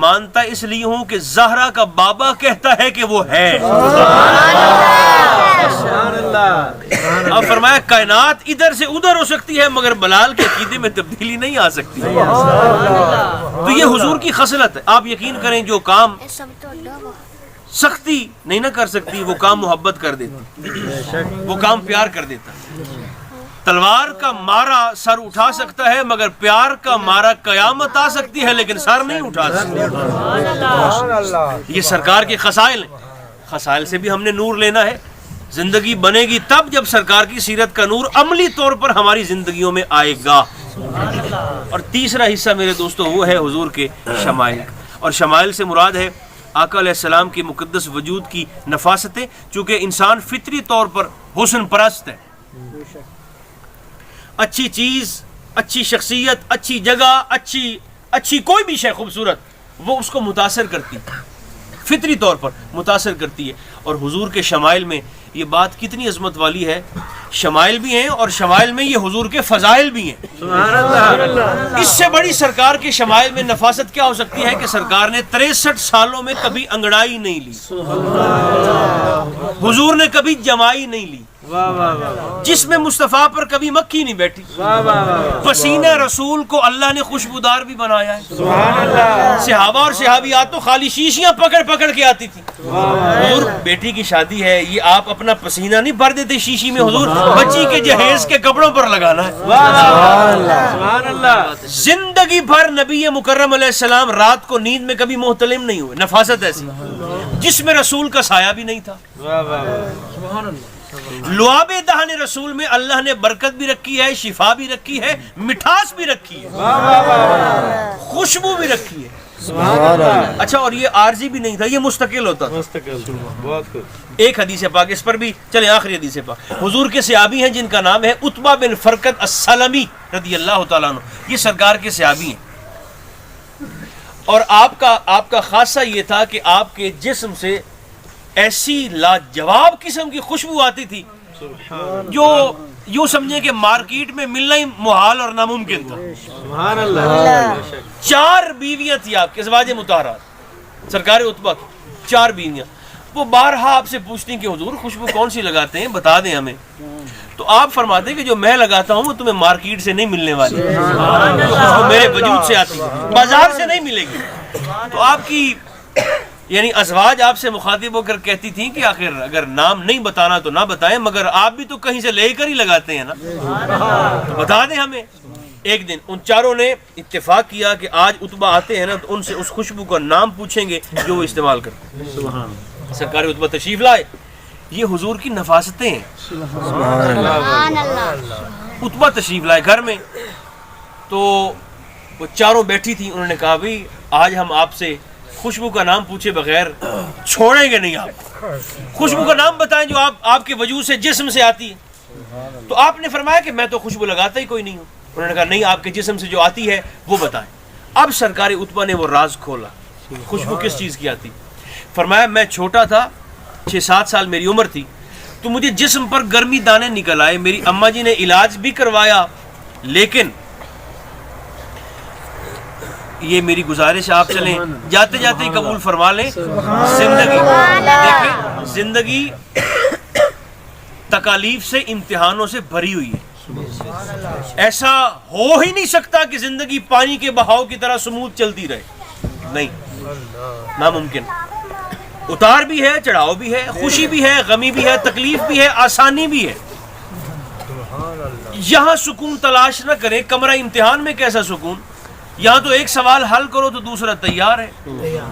مانتا اس لیے ہوں کہ زہرا کا بابا کہتا ہے کہ وہ ہے. اب فرمایا کائنات ادھر سے ادھر ہو سکتی ہے مگر بلال کے عقیدے میں تبدیلی نہیں آ سکتی. تو یہ حضور کی خصلت ہے. آپ یقین کریں جو کام سختی نہیں نہ کر سکتی وہ کام محبت کر دیتی، وہ کام پیار کر دیتا. تلوار کا مارا سر اٹھا سکتا ہے مگر پیار کا مارا قیامت آ سکتی ہے لیکن سر نہیں اٹھا سکتی. یہ سرکار کے خصائل ہیں. خصائل سے بھی ہم نے نور لینا ہے. زندگی بنے گی تب جب سرکار کی سیرت کا نور عملی طور پر ہماری زندگیوں میں آئے گا. اور تیسرا حصہ میرے دوستو وہ ہے حضور کے شمائل. اور شمائل سے مراد ہے آقا علیہ السلام کی مقدس وجود کی نفاستیں، چونکہ انسان فطری طور پر حسن پرست ہے. اچھی چیز، اچھی شخصیت، اچھی جگہ، اچھی کوئی بھی شے خوبصورت وہ اس کو متاثر کرتی ہے، فطری طور پر متاثر کرتی ہے. اور حضور کے شمائل میں یہ بات کتنی عظمت والی ہے. شمائل بھی ہیں اور شمائل میں یہ حضور کے فضائل بھی ہیں. اس سے بڑی سرکار کے شمائل میں نفاست کیا ہو سکتی ہے کہ سرکار نے 63 سالوں میں کبھی انگڑائی نہیں لی، حضور نے کبھی جمائی نہیں لی، جس میں مصطفیٰ پر کبھی مکھی نہیں بیٹھی. پسینہ رسول کو اللہ نے خوشبودار بھی بنایا ہے. صحابہ اور صحابیات تو خالی شیشیاں پکڑ پکڑ کے آتی تھی. حضور بیٹی کی شادی ہے، یہ آپ اپنا پسینہ نہیں بھر دیتے شیشی میں، حضور بچی کے جہیز کے کپڑوں پر لگانا ہے. زندگی بھر نبی مکرم علیہ السلام رات کو نیند میں کبھی محتلم نہیں ہوئے. نفاست ایسی جس میں رسول کا سایہ بھی نہیں تھا. لعاب دہن رسول میں اللہ نے برکت بھی رکھی ہے، شفا بھی رکھی ہے، مٹھاس بھی رکھی ہے، خوشبو بھی رکھی ہے. اچھا اور یہ عارضی بھی نہیں تھا، یہ مستقل ہوتا تھا. ایک حدیث پاک اس پر بھی چلیں، آخری حدیث پاک. حضور کے صحابی ہیں جن کا نام ہے عتبہ بن فرقد السلمی رضی اللہ تعالیٰ عنہ. یہ سرکار کے صحابی ہیں. اور آپ کا خاصہ یہ تھا کہ آپ کے جسم سے ایسی لاجواب قسم کی خوشبو آتی تھی جو یوں سمجھیں کہ مارکیٹ میں ملنا ہی محال اور ناممکن تھا. 4 بیویاں تھی آپ کے ازواج مطہرات سرکار عتبہ کی، 4 بیویاں. وہ بارہا آپ سے پوچھتی کہ حضور خوشبو کون سی لگاتے ہیں، بتا دیں ہمیں. تو آپ فرماتے ہیں کہ جو میں لگاتا ہوں وہ تمہیں مارکیٹ سے نہیں ملنے والی، خوشبو میرے وجود سے آتی ہے، بازار سے نہیں ملے گی. تو آپ کی یعنی ازواج آپ سے مخاطب ہو کر کہتی تھیں کہ آخر اگر نام نہیں بتانا تو نہ بتائیں، مگر آپ بھی تو کہیں سے لے کر ہی لگاتے ہیں نا، تو بتا دیں ہمیں. ایک دن ان چاروں نے اتفاق کیا کہ آج عتبہ آتے ہیں نا تو ان سے اس خوشبو کا نام پوچھیں گے جو وہ استعمال کرتے ہیں. سرکار عتبہ تشریف لائے. یہ حضور کی نفاستیں ہیں. عتبہ تشریف لائے گھر میں تو وہ چاروں بیٹھی تھیں. انہوں نے کہا بھئی آج ہم آپ سے خوشبو کا نام پوچھے بغیر چھوڑیں گے نہیں، آپ خوشبو کا نام بتائیں جو آپ کے وجود سے جسم سے آتی ہے. تو آپ نے فرمایا کہ میں تو خوشبو لگاتا ہی کوئی نہیں ہوں. انہوں نے کہا نہیں، آپ کے جسم سے جو آتی ہے وہ بتائیں. اب سرکار عتبہ نے وہ راز کھولا خوشبو کس چیز کی آتی. فرمایا میں چھوٹا تھا، 6-7 سال میری عمر تھی، تو مجھے جسم پر گرمی دانے نکل آئے. میری اماں جی نے علاج بھی کروایا، لیکن یہ میری گزارش آپ چلیں جاتے جاتے ہی قبول فرما لیں. زندگی دیکھیں، زندگی تکالیف سے، امتحانوں سے بھری ہوئی ہے. ایسا ہو ہی نہیں سکتا کہ زندگی پانی کے بہاؤ کی طرح سموتھ چلتی رہے. نہیں، ناممکن. اتار بھی ہے، چڑھاؤ بھی ہے، خوشی بھی ہے، غمی بھی ہے، تکلیف بھی ہے، آسانی بھی ہے. یہاں سکون تلاش نہ کریں. کمرہ امتحان میں کیسا سکون؟ یہاں تو ایک سوال حل کرو تو دوسرا تیار ہے،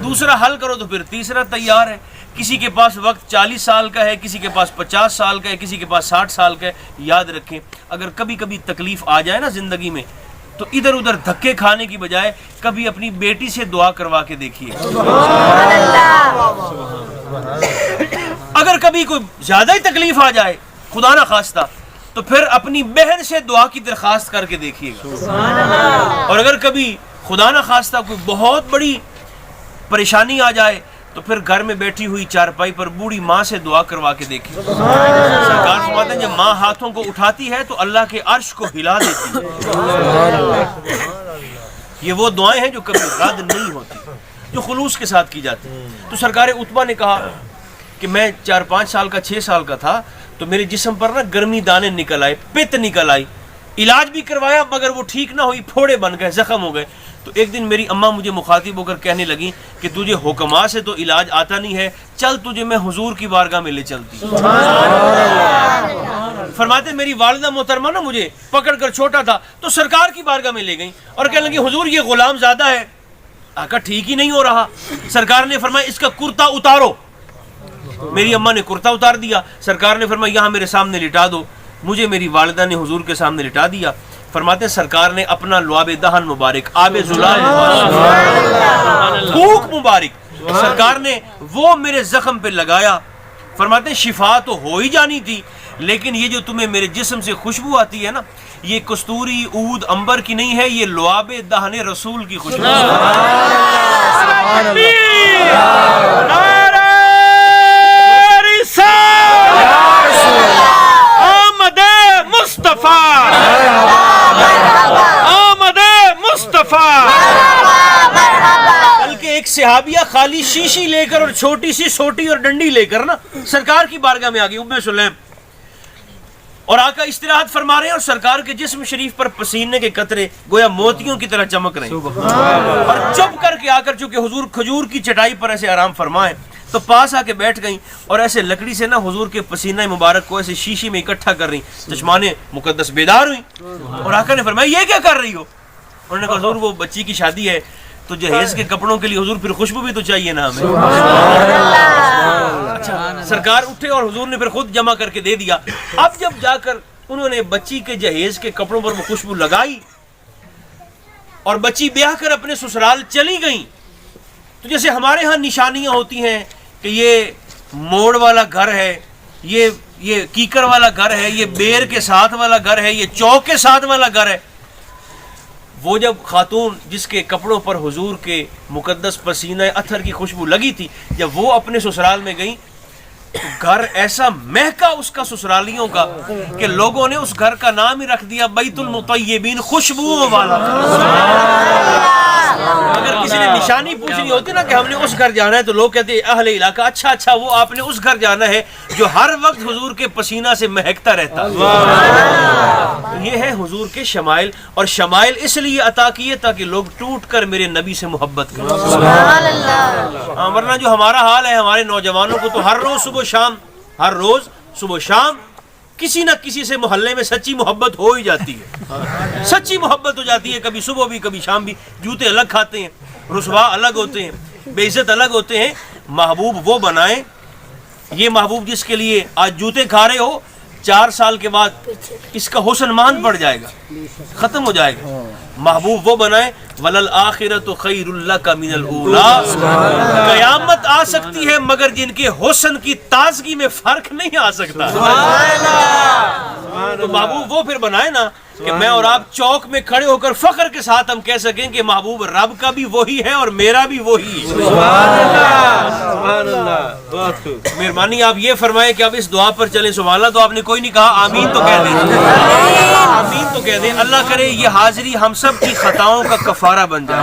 دوسرا حل کرو تو پھر تیسرا تیار ہے. کسی کے پاس وقت 40 سال کا ہے، کسی کے پاس 50 سال کا ہے، کسی کے پاس 60 سال کا ہے. یاد رکھیں اگر کبھی کبھی تکلیف آ جائے نا زندگی میں تو ادھر ادھر دھکے کھانے کی بجائے کبھی اپنی بیٹی سے دعا کروا کے دیکھیے. اگر کبھی کوئی زیادہ ہی تکلیف آ جائے خدا نہ خواستہ تو پھر اپنی بہن سے دعا کی درخواست کر کے دیکھیے گا. اور اگر کبھی خدا نہ خواستہ کوئی بہت بڑی پریشانی آ جائے تو پھر گھر میں بیٹھی ہوئی چارپائی پر بوڑھی ماں سے دعا کروا کے دیکھیے. سرکار فرماتے ہیں جب ماں ہاتھوں کو اٹھاتی ہے تو اللہ کے عرش کو ہلا دیتی ہے. یہ وہ دعائیں ہیں جو کبھی رد نہیں ہوتی, جو خلوص کے ساتھ کی جاتی. تو سرکار عتبہ نے کہا کہ میں 4-5 سال کا 6 سال کا تھا تو میرے جسم پر نا گرمی دانے نکل آئے, پت نکل آئی, علاج بھی کروایا مگر وہ ٹھیک نہ ہوئی, پھوڑے بن گئے, زخم ہو گئے. تو ایک دن میری اماں مجھے مخاطب ہو کر کہنے لگی کہ تجھے حکما سے تو علاج آتا نہیں ہے, چل تجھے میں حضور کی بارگاہ میں لے چلتی. فرماتے میری والدہ محترمہ نا مجھے پکڑ کر, چھوٹا تھا تو سرکار کی بارگاہ میں لے گئی اور کہنے لگی حضور یہ غلام زیادہ ہے. آقا ٹھیک ہی نہیں ہو رہا. سرکار نے فرمایا اس کا کرتا اتارو. میری اماں نے کرتا اتار دیا. سرکار نے فرمایا یہاں میرے سامنے لٹا دو. مجھے میری والدہ نے حضور کے سامنے لٹا دیا. فرماتے ہیں سرکار نے اپنا لعاب دہن مبارک, آب زلال مبارک, تھوک مبارک سرکار نے وہ میرے زخم پہ لگایا. فرماتے ہیں شفا تو ہو ہی جانی تھی لیکن یہ جو تمہیں میرے جسم سے خوشبو آتی ہے نا, یہ کستوری عود عنبر کی نہیں ہے, یہ لعاب دہن رسول کی خوشبو. آمد مصطفیٰ, آمد مصطفیٰ. بلکہ ایک صحابیہ خالی شیشی لے کر اور چھوٹی سی سوٹی اور ڈنڈی لے کر نا سرکار کی بارگاہ میں آ گئی, ام سلیم, اور آقا استراحت فرما رہے ہیں اور سرکار کے جسم شریف پر پسینے کے قطرے گویا موتیوں کی طرح چمک رہے ہیں. اور چپ کر کے آ کر چونکہ حضور کھجور کی چٹائی پر ایسے آرام فرمائے تو پاس آ کے بیٹھ گئیں اور ایسے لکڑی سے نا حضور کے پسینہ مبارک کو ایسے شیشی میں اکٹھا کر رہی. چشمان مقدس بیدار ہوئی اور آقا نے فرمایا یہ کیا کر رہی ہو؟ انہوں نے کہا حضور وہ بچی کی شادی ہے تو جہیز کے کپڑوں کے لیے حضور پھر خوشبو بھی تو چاہیے نا ہمیں. اچھا سرکار اٹھے اور حضور نے پھر خود جمع کر کے دے دیا. اب جب جا کر انہوں نے بچی کے جہیز کے کپڑوں پر وہ خوشبو لگائی اور بچی بیاہ کر اپنے سسرال چلی گئیں تو جیسے ہمارے ہاں نشانیاں ہوتی ہیں کہ یہ موڑ والا گھر ہے, یہ کیکر والا گھر ہے, یہ بیر کے ساتھ والا گھر ہے, یہ چوک کے ساتھ والا گھر ہے. وہ جب خاتون جس کے کپڑوں پر حضور کے مقدس پسینہ اطہر کی خوشبو لگی تھی جب وہ اپنے سسرال میں گئیں تو گھر ایسا مہکا اس کا سسرالیوں کا کہ لوگوں نے اس گھر کا نام ہی رکھ دیا بیت المطیبین, خوشبوؤں والا. اگر کسی نے نشانی پوچھنی ہوتی نا کہ ہم نے اس گھر جانا ہے تو لوگ کہتے ہیں اہل علاقہ اچھا وہ آپ نے اس گھر جانا ہے جو ہر وقت حضور کے پسینہ سے مہکتا رہتا. یہ ہے حضور کے شمائل, اور شمائل اس لیے عطا کیے تاکہ لوگ ٹوٹ کر میرے نبی سے محبت کریں. ورنہ جو ہمارا حال ہے ہمارے نوجوانوں کو تو ہر روز صبح و شام کسی نہ کسی سے محلے میں سچی محبت ہو ہی جاتی ہے, سچی محبت ہو جاتی ہے. کبھی صبح بھی کبھی شام بھی. جوتے الگ کھاتے ہیں, رسوا الگ ہوتے ہیں, بے عزت الگ ہوتے ہیں. محبوب وہ بنائیں, یہ محبوب جس کے لیے آج جوتے کھا رہے ہو 4 سال کے بعد اس کا حسن مان پڑ جائے گا, ختم ہو جائے گا. محبوب وہ بنائیں وَلَلْآخِرَةُ خَيْرٌ لَكَ مِنَ الْأُولَىٰ. قیامت آ سکتی ہے مگر جن کے حسن کی تازگی میں فرق نہیں آ سکتا. تو محبوب وہ پھر بنائے نا کہ میں اور آپ چوک میں کھڑے ہو کر فخر کے ساتھ ہم کہہ سکیں کہ محبوب رب کا بھی وہی ہے اور میرا بھی وہی ہے. مہربانی آپ یہ فرمائیں کہ اب اس دعا پر چلیں. سبحان اللہ تو آپ نے کوئی نہیں کہا, آمین تو کہہ دیں, آمین تو کہہ دیں. اللہ کرے یہ حاضری ہم سب کی خطاؤں کا کفارہ بن جائے.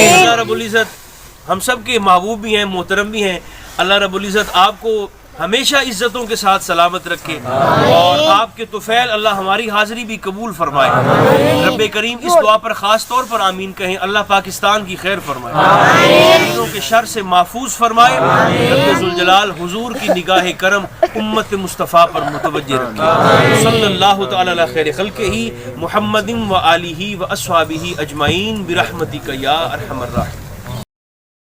اللہ رب العزت ہم سب کے محبوب بھی ہیں, محترم بھی ہیں. اللہ رب العزت آپ کو ہمیشہ عزتوں کے ساتھ سلامت رکھے اور آپ کے طفیل اللہ ہماری حاضری بھی قبول فرمائے. رب کریم اس دعا پر خاص طور پر آمین کہیں. اللہ پاکستان کی خیر فرمائے, دینوں کے شر سے محفوظ فرمائے. رب ذوالجلال حضور کی نگاہ کرم امت مصطفیٰ پر متوجہ رکھے. صلی اللہ تعالی علی خیر خلقہ محمد و آلہ و اصحابہ اجمعین برحمتک یا ارحم الراحمین.